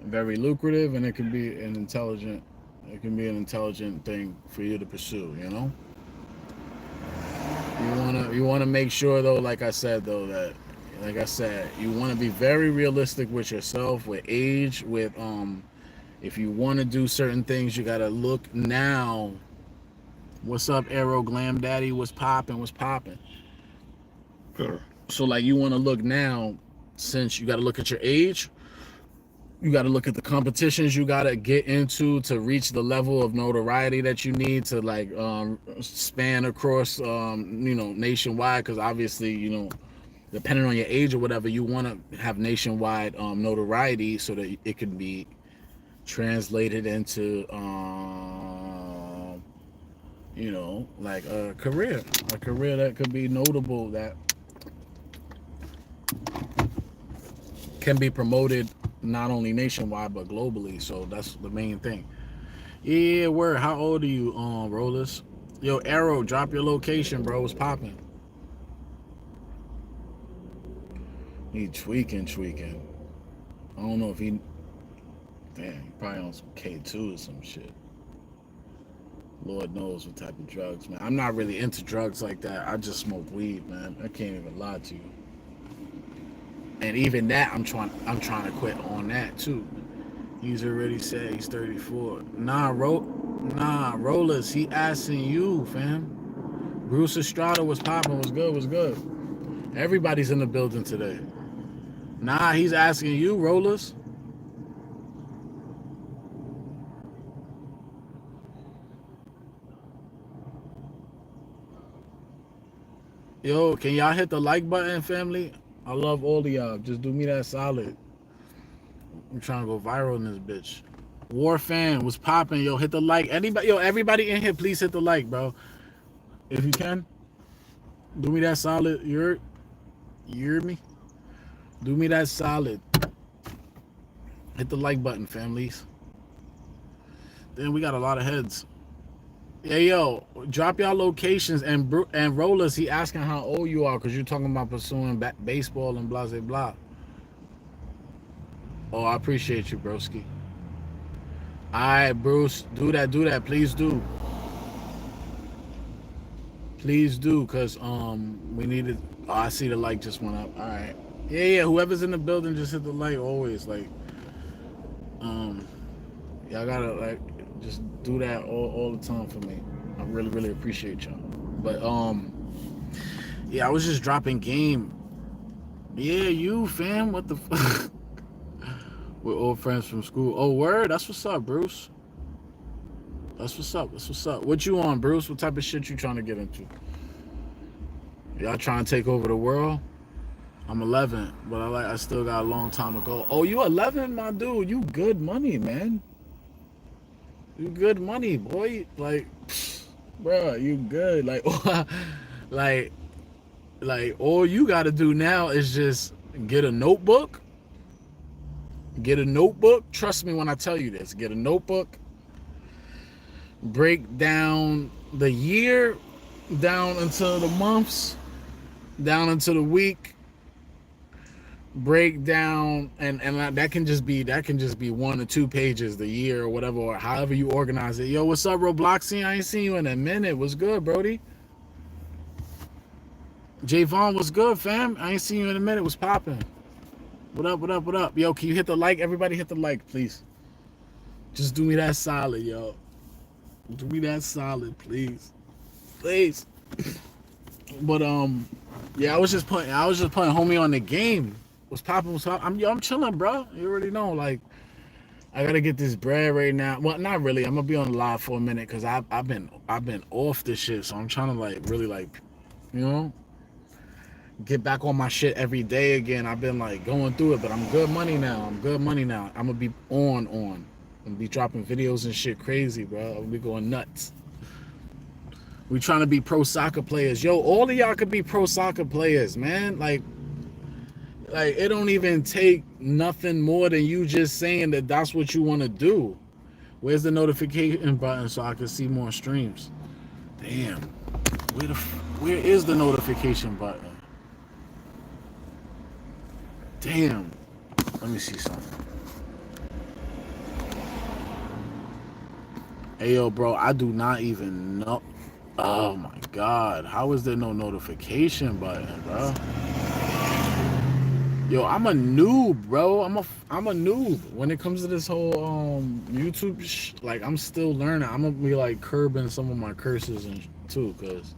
very lucrative, and it can be an intelligent thing for you to pursue. You wanna make sure though, like I said, you want to be very realistic with yourself, with age, with if you want to do certain things, you gotta look now. What's up, Arrow Glam Daddy? What's popping? What's popping? So like you want to look now, since you got to look at your age, you got to look at the competitions you got to get into to reach the level of notoriety that you need to like span across nationwide, because obviously depending on your age or whatever, you want to have nationwide notoriety so that it can be translated into like a career that could be notable, that can be promoted not only nationwide but globally. So that's the main thing. Yeah, word. How old are you, Rollers? Yo, Arrow, drop your location, bro. What's popping? He tweaking. I don't know if he. Damn, he probably on some K2 or some shit. Lord knows what type of drugs, man. I'm not really into drugs like that. I just smoke weed, man. I can't even lie to you. And even that, I'm trying to quit on that too. He's already said he's 34. Nah, Rollers. He asking you, fam. Bruce Estrada was popping. Was good. Everybody's in the building today. Nah, he's asking you, Rollers. Yo, can y'all hit the like button, family? I love all of y'all. Just do me that solid. I'm trying to go viral in this bitch. War fan was popping. Yo, hit the like. Everybody in here, please hit the like, bro. If you can, do me that solid. You hear me? Do me that solid. Hit the like button, families. Then we got a lot of heads. Yeah, yo, drop y'all locations, and Rollers, he asking how old you are because you're talking about pursuing baseball and blah, blah, blah. Oh, I appreciate you, broski. All right, Bruce, do that. Please do. Please do, because we need it. Oh, I see the like just went up. All right. Yeah, whoever's in the building, just hit the like always. Like, y'all gotta, like, just do that all the time for me. I really, really appreciate y'all. But, yeah, I was just dropping game. Yeah, you, fam. What the fuck? We're old friends from school. Oh, word? That's what's up, Bruce. That's what's up. What you on, Bruce? What type of shit you trying to get into? Y'all trying to take over the world? I'm 11, but I still got a long time to go. Oh, you 11, my dude? You good money, man. You good money, boy. Like, bro, you good. Like, all you got to do now is just get a notebook. Trust me when I tell you this. Get a notebook. Break down the year, down into the months, down into the week. Break down, and that can just be 1 or 2 pages, the year or whatever, or however you organize it. Yo, what's up, Robloxy? I ain't seen you in a minute. What's good, Brody? Javon, what's good, fam? I ain't seen you in a minute. What's popping? What up? Yo, can you hit the like? Everybody hit the like, please. Just do me that solid, yo. Do me that solid, please. But yeah, I was just putting homie on the game. What's popping? I'm chilling, bro. You already know. Like, I gotta get this bread right now. Well, not really. I'm gonna be on live for a minute because I've been off this shit. So I'm trying to like really like, you know, get back on my shit every day again. I've been like going through it, but I'm good money now. I'm good money now. I'm gonna be on. I'm gonna be dropping videos and shit crazy, bro. I'm gonna be going nuts. We trying to be pro soccer players. Yo, all of y'all could be pro soccer players, man. Like it don't even take nothing more than you just saying that that's what you want to do. Where's the notification button so I can see more streams? Damn. Where is the notification button? Damn. Let me see something. Hey yo, bro, I do not even know. Oh my god. How is there no notification button, bro? Yo, I'm a noob, bro. I'm a noob when it comes to this whole YouTube like I'm still learning. I'm gonna be like curbing some of my curses and too, cause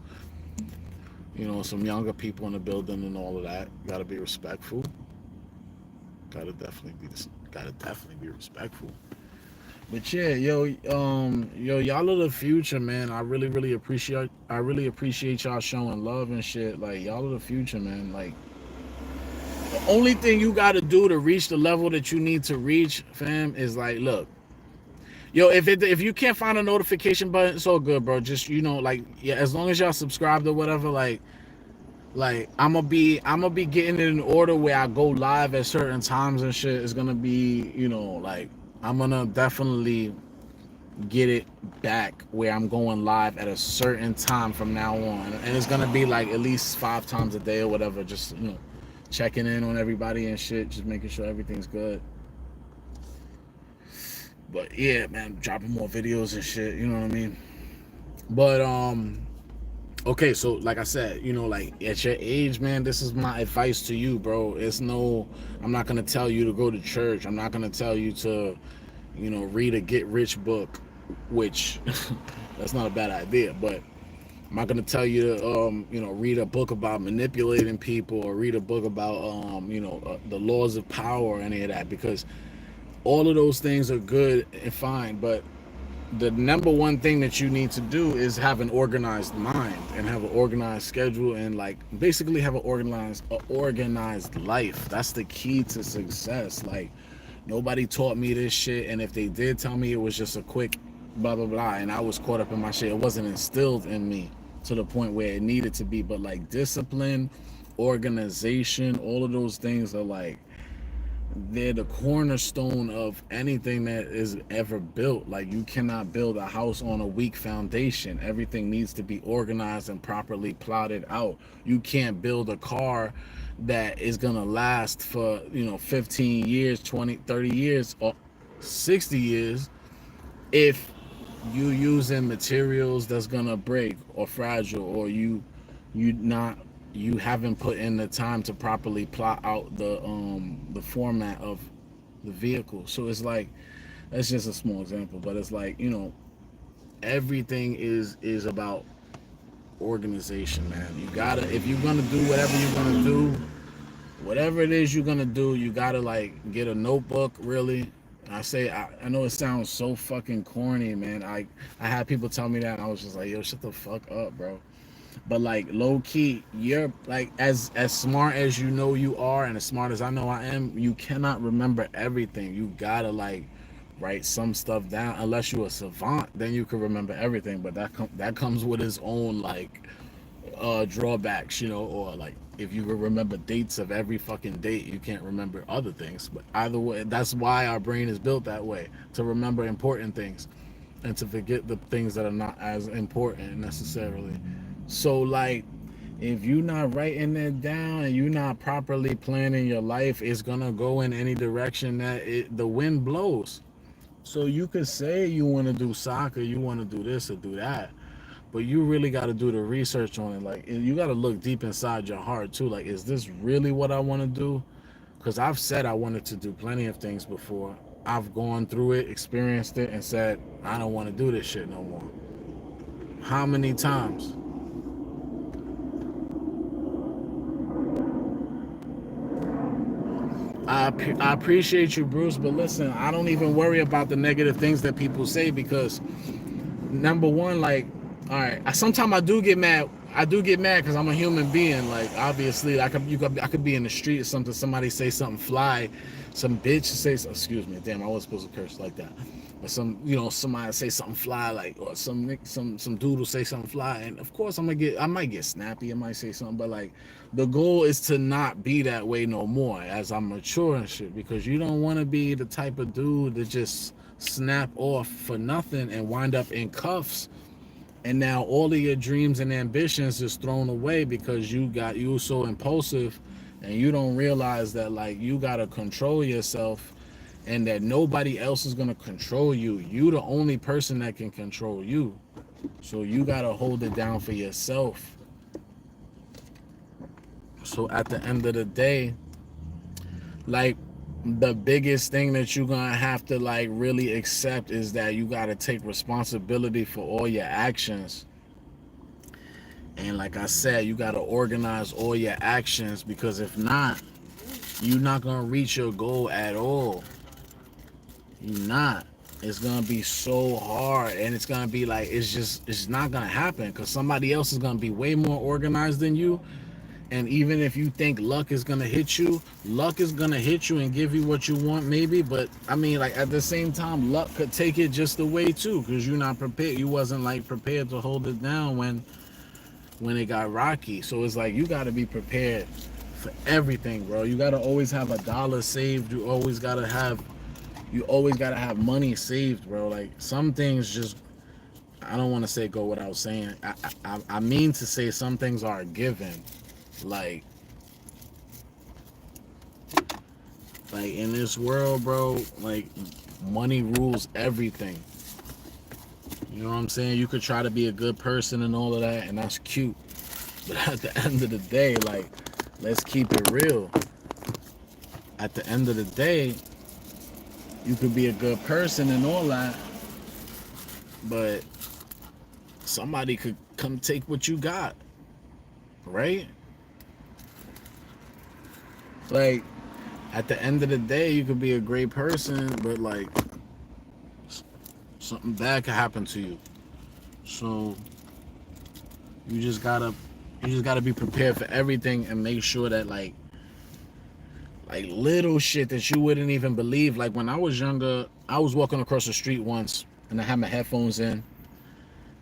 some younger people in the building and all of that. Gotta be respectful. Gotta definitely be respectful. But yeah, yo, y'all are the future, man. I really appreciate y'all showing love and shit. Like y'all are the future, man. Like the only thing you got to do to reach the level that you need to reach, fam, is like, look, yo, if you can't find a notification button, it's all good, bro. Just like, yeah, as long as y'all subscribed or whatever, like I'm gonna be getting it in order where I go live at certain times and shit. It's gonna be, like I'm gonna definitely get it back where I'm going live at a certain time from now on, and it's gonna be like at least 5 times a day or whatever. Just checking in on everybody and shit, just making sure everything's good. But yeah, man, dropping more videos and shit. You know what I mean? But okay, so like I said, like at your age, man, this is my advice to you, bro. I'm not gonna tell you to go to church. I'm not gonna tell you to, read a get rich book, which that's not a bad idea, but I'm not gonna tell you to, read a book about manipulating people or read a book about, the laws of power or any of that, because all of those things are good and fine, but the number one thing that you need to do is have an organized mind and have an organized schedule and like basically have a organized life. That's the key to success. Like nobody taught me this shit, and if they did tell me, it was just a quick blah blah blah, and I was caught up in my shit. It wasn't instilled in me to the point where it needed to be. But like discipline, organization, all of those things are like they're the cornerstone of anything that is ever built. Like you cannot build a house on a weak foundation. Everything needs to be organized and properly plotted out. You can't build a car that is gonna last for 15 years, 20, 30 years, or 60 years if you using materials that's gonna break or fragile, or you haven't put in the time to properly plot out the format of the vehicle. So it's like that's just a small example, but it's like everything is about organization, man. You gotta, if you're gonna do whatever you're gonna do, whatever it is you're gonna do, you gotta like get a notebook, really. I know it sounds so fucking corny, man. I had people tell me that, and I was just like, yo, shut the fuck up, bro. But like low key, you're like as smart as you are, and as smart as I know I am, you cannot remember everything. You gotta like write some stuff down. Unless you're a savant, then you can remember everything. But that comes with its own like drawbacks, or like if you remember dates of every fucking date, you can't remember other things. But either way, that's why our brain is built that way, to remember important things and to forget the things that are not as important necessarily. So like if you're not writing that down and you're not properly planning your life, it's gonna go in any direction that the wind blows. So you could say you want to do soccer, you want to do this or do that, but you really got to do the research on it. Like you got to look deep inside your heart too. Like, is this really what I want to do? Because I've said I wanted to do plenty of things before. I've gone through it, experienced it, and said I don't want to do this shit no more. How many times? I appreciate you, Bruce, but listen, I don't even worry about the negative things that people say because number one, like, all right, sometimes I do get mad. I do get mad because I'm a human being. Like, obviously, I could be in the street or something. Somebody say something fly, some bitch say, excuse me, damn, I wasn't supposed to curse like that. But somebody say something fly, like, or some dude will say something fly, and of course I might get snappy, I might say something, but like, the goal is to not be that way no more as I mature and shit, because you don't want to be the type of dude that just snap off for nothing and wind up in cuffs, and now all of your dreams and ambitions is thrown away because you were so impulsive, and you don't realize that, like, you gotta control yourself, and that nobody else is gonna control you. You the only person that can control you, so you gotta hold it down for yourself. So at the end of the day, like, the biggest thing that you're gonna have to, like, really accept is that you gotta take responsibility for all your actions. And like I said, you gotta organize all your actions, because if not, you're not gonna reach your goal at all. You're not. It's gonna be so hard, and it's gonna be like, it's not gonna happen, because somebody else is gonna be way more organized than you. And even if you think luck is gonna hit you, luck is gonna hit you and give you what you want, maybe. But I mean, like, at the same time, luck could take it just away too, because you're not prepared. You wasn't, like, prepared to hold it down when it got rocky. So it's like, you gotta be prepared for everything, bro. You gotta always have a dollar saved. You always gotta have money saved, bro. Like, some things just, I don't want to say go without saying. I mean to say some things are given. Like in this world, bro, like, money rules everything. You know what I'm saying? You could try to be a good person and all of that, and that's cute. But at the end of the day, like, let's keep it real. At the end of the day, you could be a good person and all that, but somebody could come take what you got, right? Like, at the end of the day, you could be a great person, but, like, something bad could happen to you. So you just gotta be prepared for everything, and make sure that, like little shit that you wouldn't even believe. Like, when I was younger, I was walking across the street once, and I had my headphones in,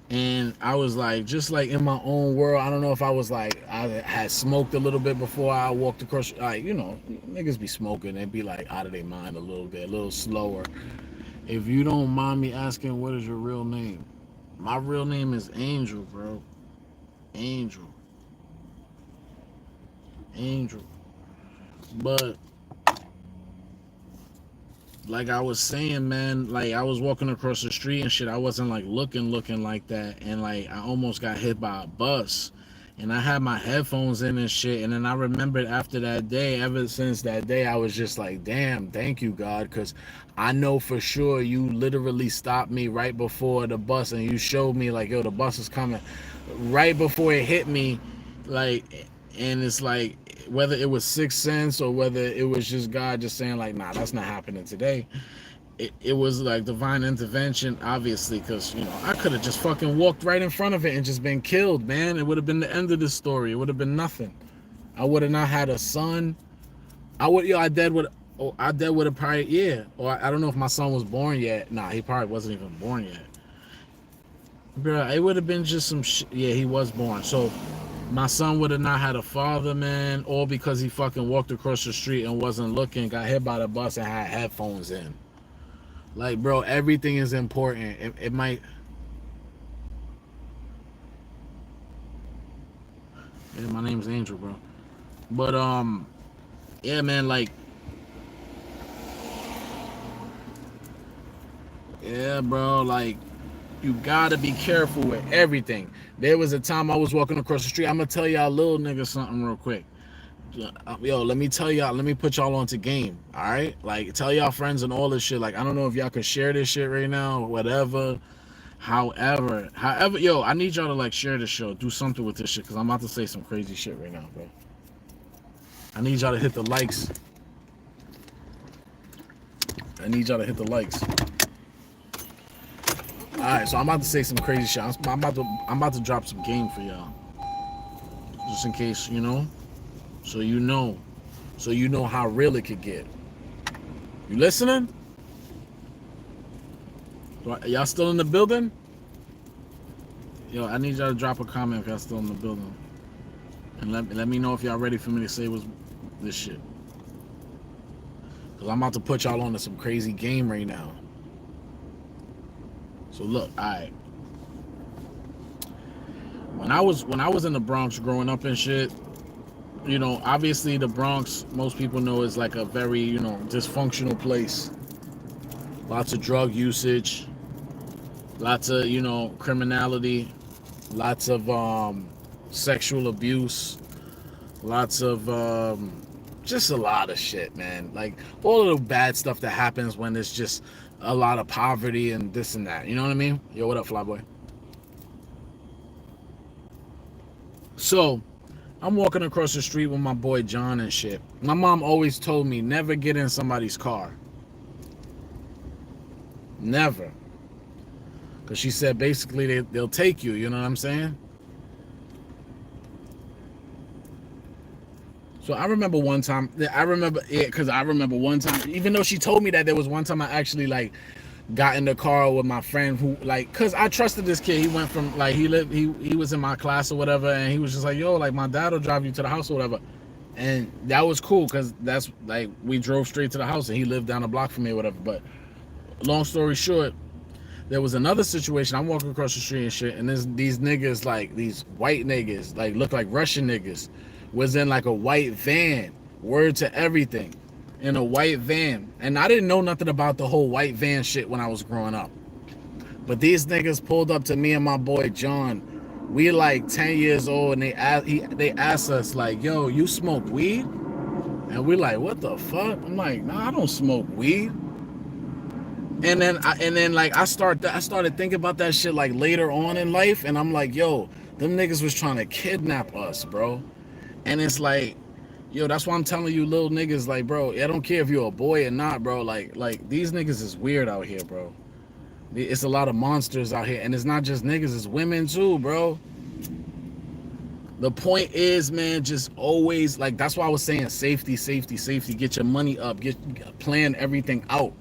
and I was, like, just, like, in my own world. I don't know if I was, like, I had smoked a little bit before I walked across. Like, niggas be smoking, they be, like, out of their mind a little bit, a little slower. If you don't mind me asking, what is your real name? My real name is Angel, bro. Angel. But, like I was saying, man, like, I was walking across the street and shit. I wasn't, like, looking like that, and, like, I almost got hit by a bus, and I had my headphones in and shit. And then I remembered after that day, ever since that day, I was just like, damn, thank you, God, because I know for sure you literally stopped me right before the bus, and you showed me, like, yo, the bus is coming, right before it hit me. Like, and it's like, whether it was sixth sense or whether it was just God just saying, like, nah, that's not happening today, it was like divine intervention, obviously, because, I could have just fucking walked right in front of it and just been killed, man. It would have been the end of the story. It would have been nothing. I would have not had a son. I dead with a probably, yeah. Or I don't know if my son was born yet. Nah, he probably wasn't even born yet. Bro, it would have been just some shit. Yeah, he was born. So my son would have not had a father, man, all because he fucking walked across the street and wasn't looking, got hit by the bus, and had headphones in. Like, bro, everything is important. It might... Yeah, my name's Angel, bro. But, yeah, man, like... Yeah, bro, like, you gotta be careful with everything. There was a time I was walking across the street. I'm gonna tell y'all little nigga something real quick. Yo, let me put y'all onto game, all right? Like, tell y'all friends and all this shit. Like, I don't know if y'all can share this shit right now or whatever. However, yo, I need y'all to, like, share this show. Do something with this shit, because I'm about to say some crazy shit right now, bro. I need y'all to hit the likes. I need y'all to hit the likes. All right, so I'm about to say some crazy shit. I'm about to drop some game for y'all, just in case, you know, so you know how real it could get. You listening? Y'all still in the building? Yo, I need y'all to drop a comment if y'all still in the building, and let me know if y'all ready for me to say this shit. Cause I'm about to put y'all on to some crazy game right now. So look, alright. When I was in the Bronx growing up and shit, you know, obviously the Bronx, most people know, is like a very, you know, dysfunctional place. Lots of drug usage, lots of, you know, criminality, lots of sexual abuse, lots of just a lot of shit, man. Like all of the bad stuff that happens when there's just a lot of poverty and this and that. You know what I mean? Yo, what up, Flyboy? So I'm walking across the street with my boy John and shit. My mom always told me never get in somebody's car. Never. Because she said basically they'll take you, you know what I'm saying? So I remember one time, even though she told me that, there was one time I actually like got in the car with my friend who, like, cause I trusted this kid. He went from, like, he was in my class or whatever, and he was just like, yo, like, my dad will drive you to the house or whatever. And that was cool, cause that's like, we drove straight to the house and he lived down the block from me or whatever. But long story short, there was another situation. I'm walking across the street and shit, and these niggas, like, these white niggas, like, look like Russian niggas, was in like a white van, word to everything, in a white van. And I didn't know nothing about the whole white van shit when I was growing up. But these niggas pulled up to me and my boy John. We like 10 years old, and they asked us like, yo, you smoke weed? And we're like, what the fuck? I'm like, nah, I don't smoke weed. And then like I started thinking about that shit like later on in life, and I'm like, yo, them niggas was trying to kidnap us, bro. And it's like, yo, that's why I'm telling you, little niggas, like, bro, I don't care if you're a boy or not, bro. Like these niggas is weird out here, bro. It's a lot of monsters out here, and it's not just niggas, it's women too, bro. The point is, man, just always, like, that's why I was saying safety. Get your money up, plan everything out,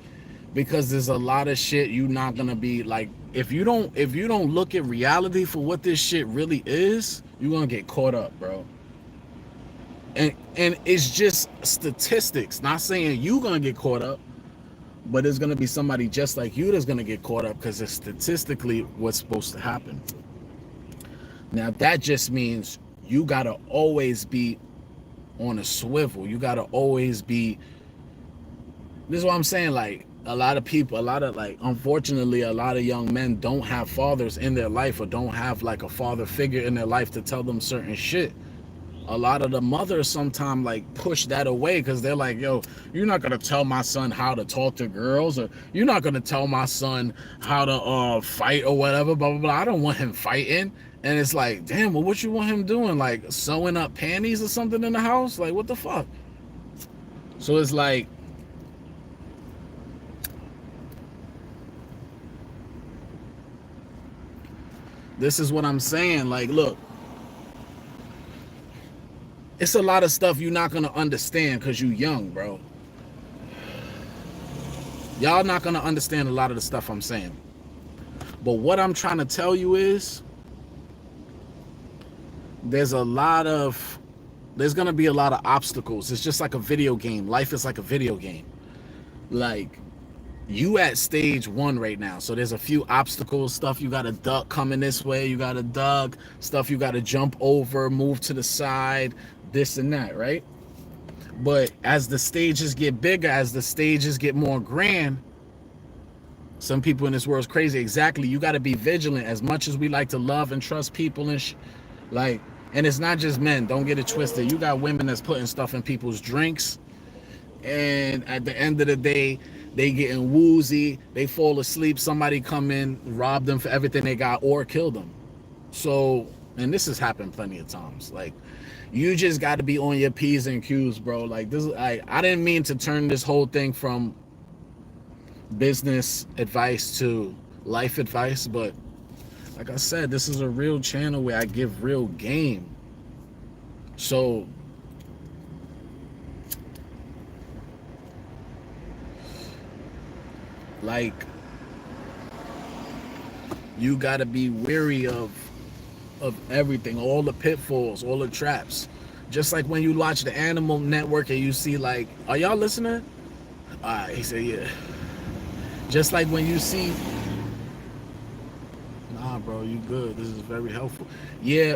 because there's a lot of shit you not gonna be like, if you don't look at reality for what this shit really is, you're gonna get caught up, bro. And it's just statistics. Not saying you gonna get caught up, but there's gonna be somebody just like you that's gonna get caught up, because it's statistically what's supposed to happen. Now that just means you gotta always be on a swivel. You gotta always be. This is what I'm saying. Like, a lot of people, unfortunately, a lot of young men don't have fathers in their life, or don't have like a father figure in their life to tell them certain shit. A lot of the mothers sometimes like push that away, because they're like, yo, you're not gonna tell my son how to talk to girls, or you're not gonna tell my son how to fight or whatever, blah blah blah. I don't want him fighting. And it's like, damn, well, what you want him doing? Like sewing up panties or something in the house? Like, what the fuck? So it's like, this is what I'm saying. Like, look, it's a lot of stuff you're not gonna understand because you young, bro. Y'all not gonna understand a lot of the stuff I'm saying. But what I'm trying to tell you is, there's gonna be a lot of obstacles. It's just like a video game. Life is like a video game. Like, you at stage 1 right now, so there's a few obstacles, stuff you gotta duck coming this way, you gotta duck, stuff you gotta jump over, move to the side, this and that, right? But as the stages get bigger, as the stages get more grand, some people in this world is crazy. Exactly, you gotta be vigilant. As much as we like to love and trust people and like, and it's not just men, don't get it twisted. You got women that's putting stuff in people's drinks, and at the end of the day, they getting woozy, they fall asleep, somebody come in, rob them for everything they got, or kill them. So, and this has happened plenty of times. Like, you just got to be on your P's and Q's, bro. Like, this, I didn't mean to turn this whole thing from business advice to life advice, but like I said, this is a real channel where I give real game. So like you got to be wary of everything, all the pitfalls, all the traps. Just like when you watch the Animal Network and you see like, are y'all listening? He said, yeah. Just like when you see, nah, bro, you good. This is very helpful. Yeah,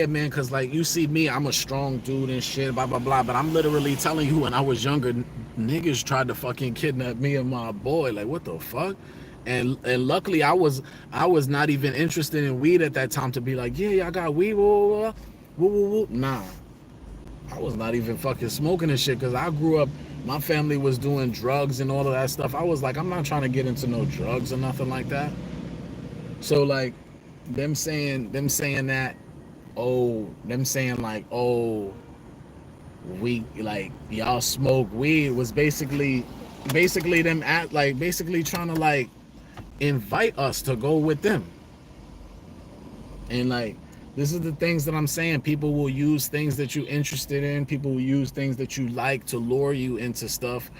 man. Cause like you see me, I'm a strong dude and shit, blah blah blah. But I'm literally telling you, when I was younger, niggas tried to fucking kidnap me and my boy. Like, what the fuck? And luckily, I was not even interested in weed at that time to be like, yeah, y'all got weed, woo, woo, woo, woo. Nah, I was not even fucking smoking and shit because I grew up. My family was doing drugs and all of that stuff. I was like, I'm not trying to get into no drugs or nothing like that. So like, them saying that, them saying like, oh, we like y'all smoke weed was basically them at like basically trying to like invite us to go with them. And like, this is the things that I'm saying. People will use things that you're interested in. People will use things that you like to lure you into stuff.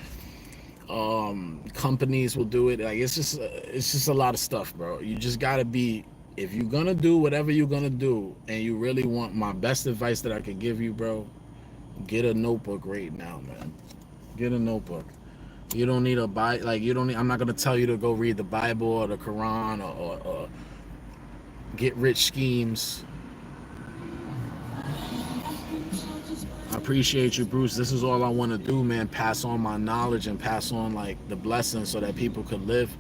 Companies will do it. Like, it's just a lot of stuff, bro. You just gotta be, if you're gonna do whatever you're gonna do, and you really want my best advice that I could give you, bro, get a notebook right now, man. Get a notebook. You don't need a like you don't need, I'm not gonna tell you to go read the Bible or the Quran or get rich schemes. I appreciate you, Bruce. This is all I want to do, man. Pass on my knowledge and pass on like the blessings so that people could live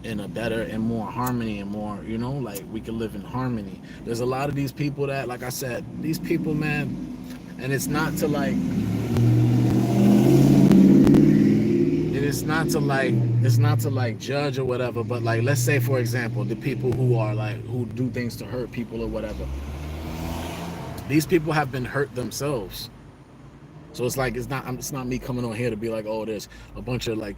in a better and more harmony and more, like we can live in harmony. There's a lot of these people that, like I said, these people, man, and it's not to like judge or whatever, but like, let's say for example, the people who do things to hurt people or whatever, these people have been hurt themselves. So it's like, it's not me coming on here to be like, oh, there's a bunch of like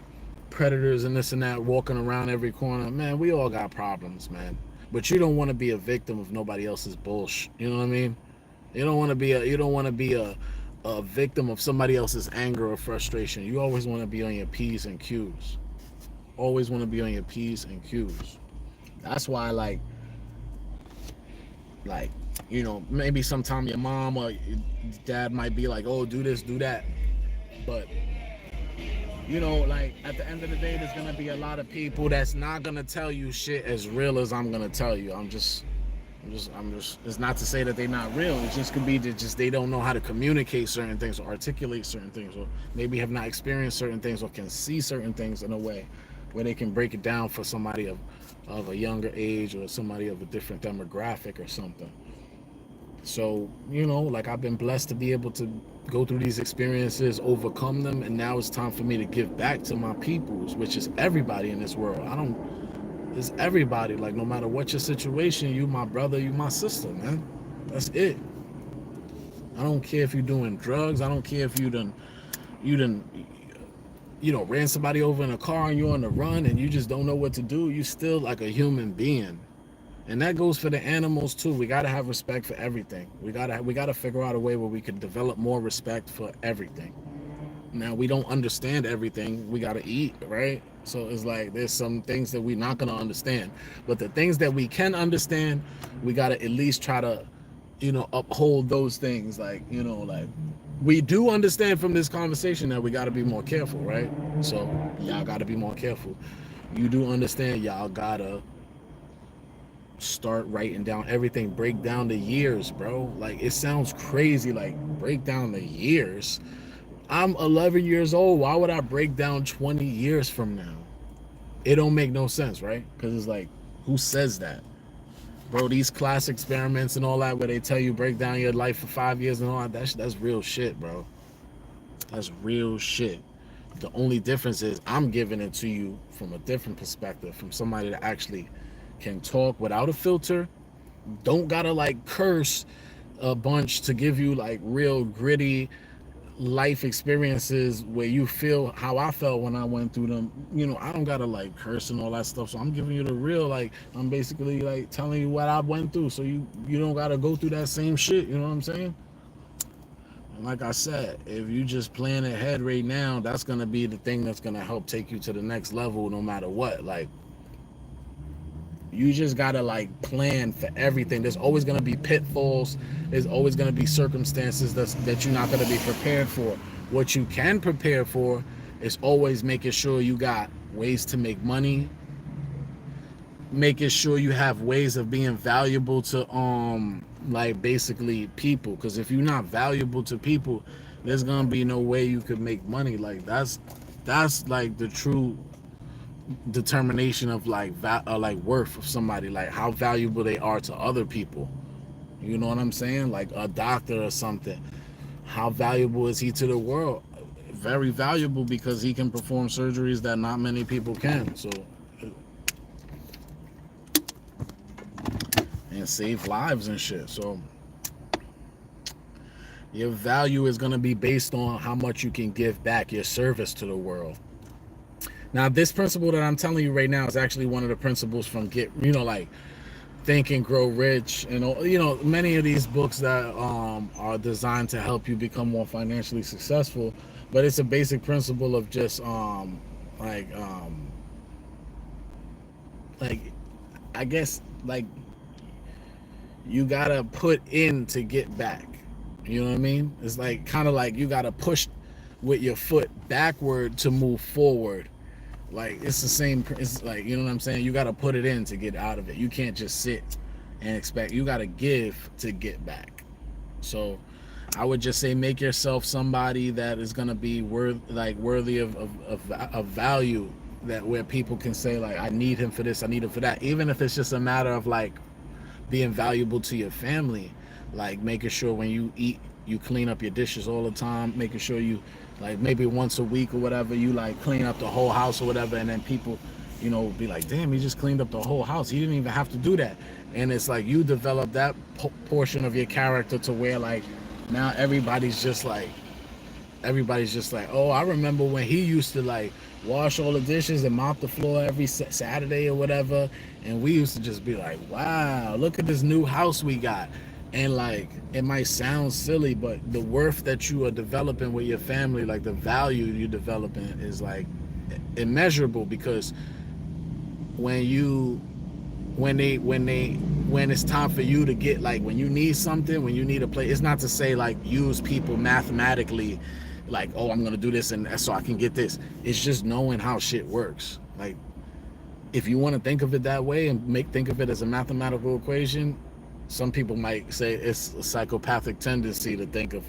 predators and this and that walking around every corner. Man, we all got problems, man. But you don't want to be a victim of nobody else's bullshit. You know what I mean? You don't want to be a victim of somebody else's anger or frustration. You always want to be on your P's and Q's. Always want to be on your P's and Q's. That's why like maybe sometime your mom or your dad might be like, oh, do this, do that. But like at the end of the day, there's gonna be a lot of people that's not gonna tell you shit as real as I'm gonna tell you. I'm just. It's not to say that they're not real. It just could be that just they don't know how to communicate certain things or articulate certain things, or maybe have not experienced certain things or can see certain things in a way where they can break it down for somebody of a younger age or somebody of a different demographic or something. So, like, I've been blessed to be able to go through these experiences, overcome them, and now it's time for me to give back to my peoples, which is everybody in this world. It's everybody. Like, no matter what your situation, you my brother, you my sister, man. That's it. I don't care if you're doing drugs. I don't care if you done ran somebody over in a car and you're on the run and you just don't know what to do. You still like a human being. And that goes for the animals too. We gotta have respect for everything. We gotta figure out a way where we can develop more respect for everything. Now, we don't understand everything. We gotta eat, right? So it's like there's some things that we're not gonna understand. But the things that we can understand, we gotta at least try to, uphold those things. Like we do understand from this conversation that we gotta be more careful, right? So y'all gotta be more careful. You do understand, y'all gotta start writing down everything. Break down the years, bro. Like, it sounds crazy, like break down the years. I'm 11 years old. Why would I break down 20 years from now? It don't make no sense, right? Because it's like, who says that? Bro, these class experiments and all that where they tell you break down your life for 5 years and all that, that's real shit, bro. That's real shit. The only difference is I'm giving it to you from a different perspective, from somebody that actually can talk without a filter, don't gotta like curse a bunch to give you like real gritty, life experiences where you feel how I felt when I went through them. I don't gotta like curse and all that stuff. So I'm giving you the real. Like, I'm basically like telling you what I went through, so you don't gotta go through that same shit. You know what I'm saying? And like I said, if you just plan ahead right now, that's gonna be the thing that's gonna help take you to the next level, no matter what. Like, you just gotta like plan for everything. There's always gonna be pitfalls. There's always gonna be circumstances that you're not gonna be prepared for. What you can prepare for is always making sure you got ways to make money, making sure you have ways of being valuable to like basically people. Because if you're not valuable to people, there's gonna be no way you could make money. Like, that's like the true determination of like worth of somebody, like how valuable they are to other people. You know what I'm saying? Like a doctor or something, how valuable is he to the world? Very valuable, because he can perform surgeries that not many people can. So, and save lives and shit. So your value is going to be based on how much you can give back, your service to the world. Now, this principle that I'm telling you right now is actually one of the principles from like Think and Grow Rich, and many of these books that are designed to help you become more financially successful. But it's a basic principle of just like like I guess like you gotta put in to get back. You know what I mean? It's like kind of like you gotta push with your foot backward to move forward. Like, it's the same. It's like, you know what I'm saying? You got to put it in to get out of it. You can't just sit and expect. You got to give to get back. So I would just say, make yourself somebody that is going to be worthy of value, that where people can say like, I need him for this, I need him for that. Even if it's just a matter of like being valuable to your family, like making sure when you eat, you clean up your dishes all the time, making sure you, like, maybe once a week or whatever, you like clean up the whole house or whatever, and then people, be like, damn, he just cleaned up the whole house, he didn't even have to do that. And it's like you develop that portion of your character to where like now everybody's just like, oh, I remember when he used to like wash all the dishes and mop the floor every Saturday or whatever, and we used to just be like, wow, look at this new house we got. And like, it might sound silly, but the worth that you are developing with your family, like the value you're developing, is like immeasurable. Because when you when it's time for you to get, like, when you need something, when you need a place, it's not to say like use people mathematically, like, oh, I'm gonna do this and so I can get this. It's just knowing how shit works. Like, if you want to think of it that way and think of it as a mathematical equation, some people might say it's a psychopathic tendency to think of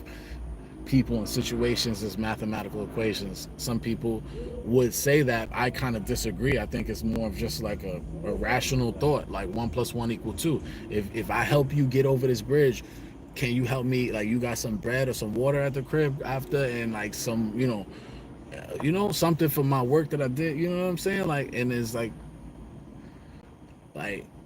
people and situations as mathematical equations. Some people would say that. I kind of disagree. I think it's more of just like a rational thought, like 1 + 1 = 2. If I help you get over this bridge, can you help me? Like, you got some bread or some water at the crib after, and like some, something for my work that I did. You know what I'm saying? Like, and it's like,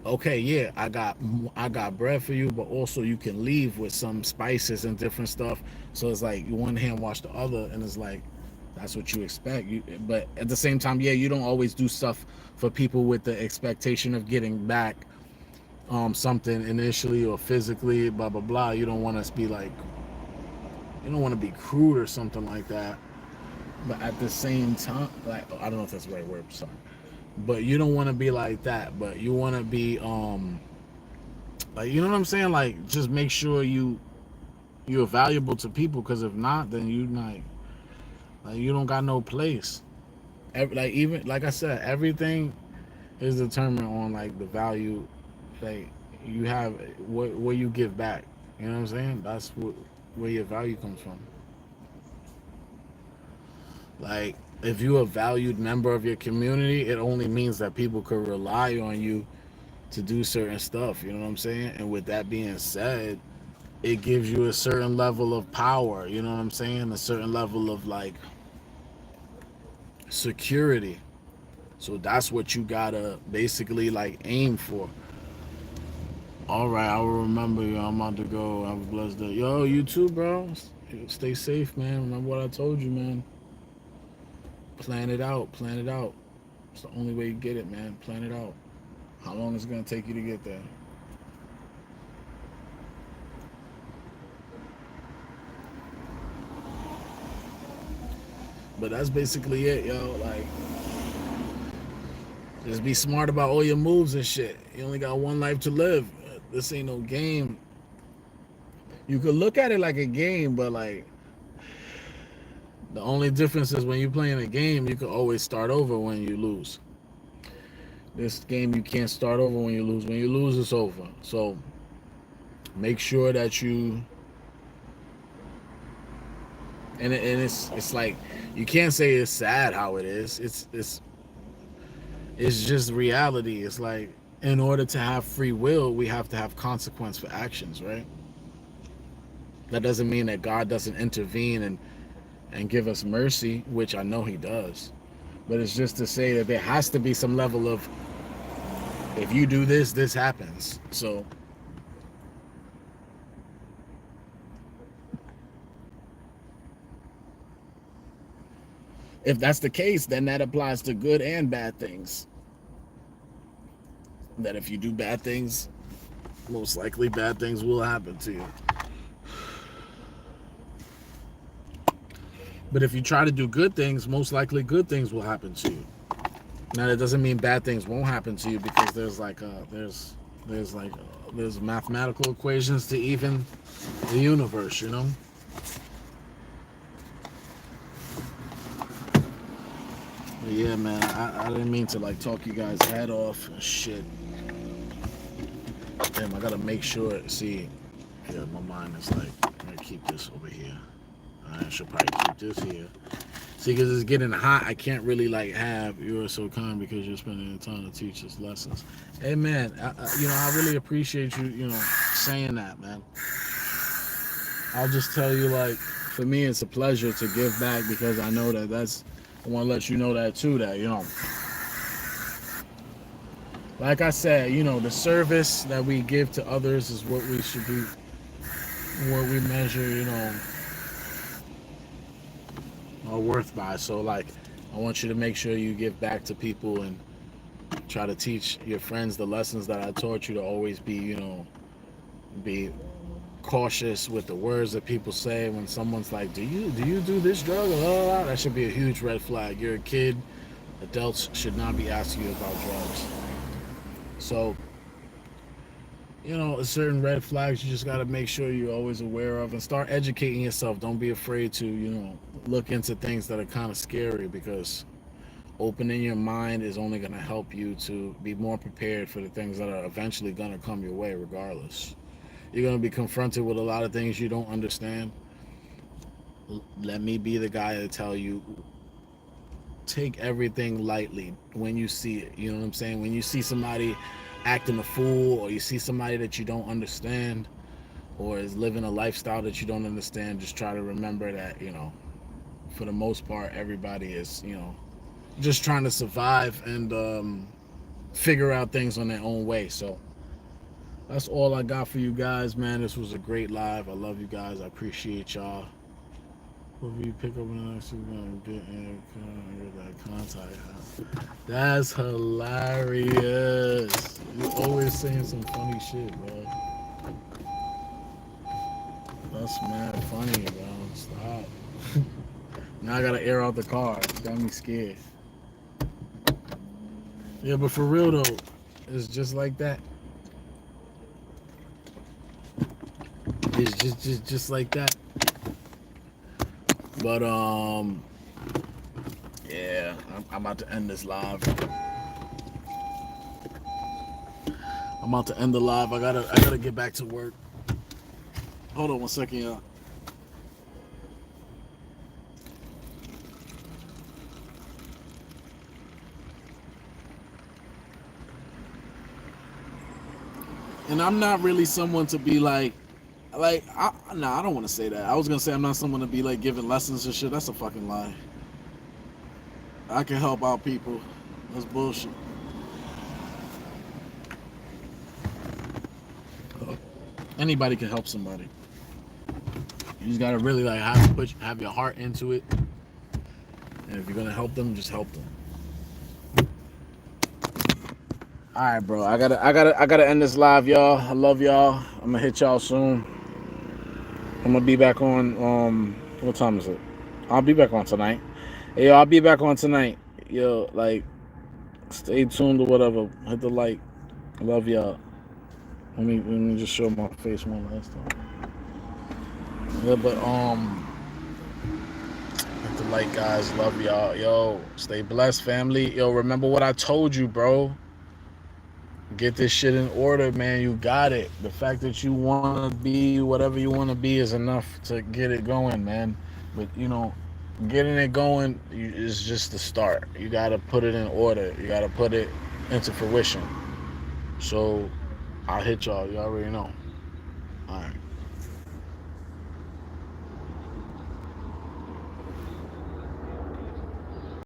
okay, yeah, I got bread for you, but also you can leave with some spices and different stuff. So it's like one hand wash the other, and it's like, that's what you expect. But at the same time, yeah, you don't always do stuff for people with the expectation of getting back something initially or physically, blah blah blah. You don't want to be like, you don't want to be crude or something like that. But at the same time, like, I don't know if that's the right word, sorry. But you don't want to be like that. But you want to be like, you know what I'm saying? Like, just make sure you're valuable to people, because if not, then you like you don't got no place. Like, even like I said, everything is determined on like the value, like, you have, what you give back. You know what I'm saying? That's where your value comes from. Like, if you're a valued member of your community, it only means that people could rely on you to do certain stuff. You know what I'm saying? And with that being said, it gives you a certain level of power. You know what I'm saying? A certain level of like security. So that's what you gotta basically like aim for. All right, I will remember you. I'm about to go. Have a blessed day. Yo, you too, bro. stay safe, man. Remember what I told you, man. Plan it out. Plan it out. It's the only way you get it, man. Plan it out. How long is it gonna take you to get there? But that's basically it, yo. Like, just be smart about all your moves and shit. You only got one life to live. This ain't no game. You could look at it like a game, but like the only difference is when you're playing a game, you can always start over when you lose. This game, you can't start over when you lose. When you lose, it's over. So make sure that you and it's like you can't say it's sad how it is. It's just reality. It's like in order to have free will, we have to have consequence for actions, right? That doesn't mean that God doesn't intervene and give us mercy, which I know He does. But it's just to say that there has to be some level of if you do this, this happens. So if that's the case, then that applies to good and bad things. That if you do bad things, most likely bad things will happen to you. But if you try to do good things, most likely good things will happen to you. Now that doesn't mean bad things won't happen to you, because there's mathematical equations to even the universe, you know. But yeah, man, I didn't mean to like talk you guys' head off and shit. Damn, I gotta make sure. See, yeah, my mind is like, I'm gonna keep this over here. I should probably keep this here. See, because it's getting hot, I can't really like have "You're so kind because you're spending the time to teach us lessons." Hey, man, I really appreciate you, saying that, man. I'll just tell you, like, for me, it's a pleasure to give back because I know that I want to let you know that too, that, like I said, the service that we give to others is what we should be, what we measure, our worth by. So, like, I want you to make sure you give back to people and try to teach your friends the lessons that I taught you, to always be, be cautious with the words that people say when someone's like, do you do this drug? That should be a huge red flag. You're a kid. Adults should not be asking you about drugs. So, certain red flags you just got to make sure you're always aware of and start educating yourself. Don't be afraid to, look into things that are kind of scary, because opening your mind is only going to help you to be more prepared for the things that are eventually going to come your way regardless. You're going to be confronted with a lot of things you don't understand. Let me be the guy to tell you, take everything lightly when you see it. You know what I'm saying? When you see somebody acting a fool, or you see somebody that you don't understand, or is living a lifestyle that you don't understand, just try to remember that, for the most part, everybody is, just trying to survive and figure out things on their own way. So that's all I got for you guys, man. This was a great live. I love you guys. I appreciate y'all. Whoever you pick up in the next week, get in that contact. That's hilarious. You're always saying some funny shit, bro. That's mad funny, bro. Stop. Now I gotta air out the car. It's got me scared. Yeah, but for real though, it's just like that. It's just like that. But yeah, I'm about to end this live. I'm about to end the live. I gotta get back to work. Hold on one second, y'all. And I'm not really someone to be like I don't want to say that. I was gonna say I'm not someone to be like giving lessons and shit. That's a fucking lie. I can help out people. That's bullshit. Anybody can help somebody. You just gotta really like have your heart into it, and if you're gonna help them, just help them. All right, bro. I gotta end this live, y'all. I love y'all. I'm gonna hit y'all soon. I'm gonna be back on. What time is it? I'll be back on tonight. Hey, yo, I'll be back on tonight. Yo, like, stay tuned or whatever. Hit the like. I love y'all. Let me just show my face one last time. Yeah, but hit the like, guys. Love y'all. Yo, stay blessed, family. Yo, remember what I told you, bro. Get this shit in order, man. You got it. The fact that you want to be whatever you want to be is enough to get it going, man. But, getting it going is just the start. You got to put it in order. You got to put it into fruition. So I'll hit y'all. You already know. All right.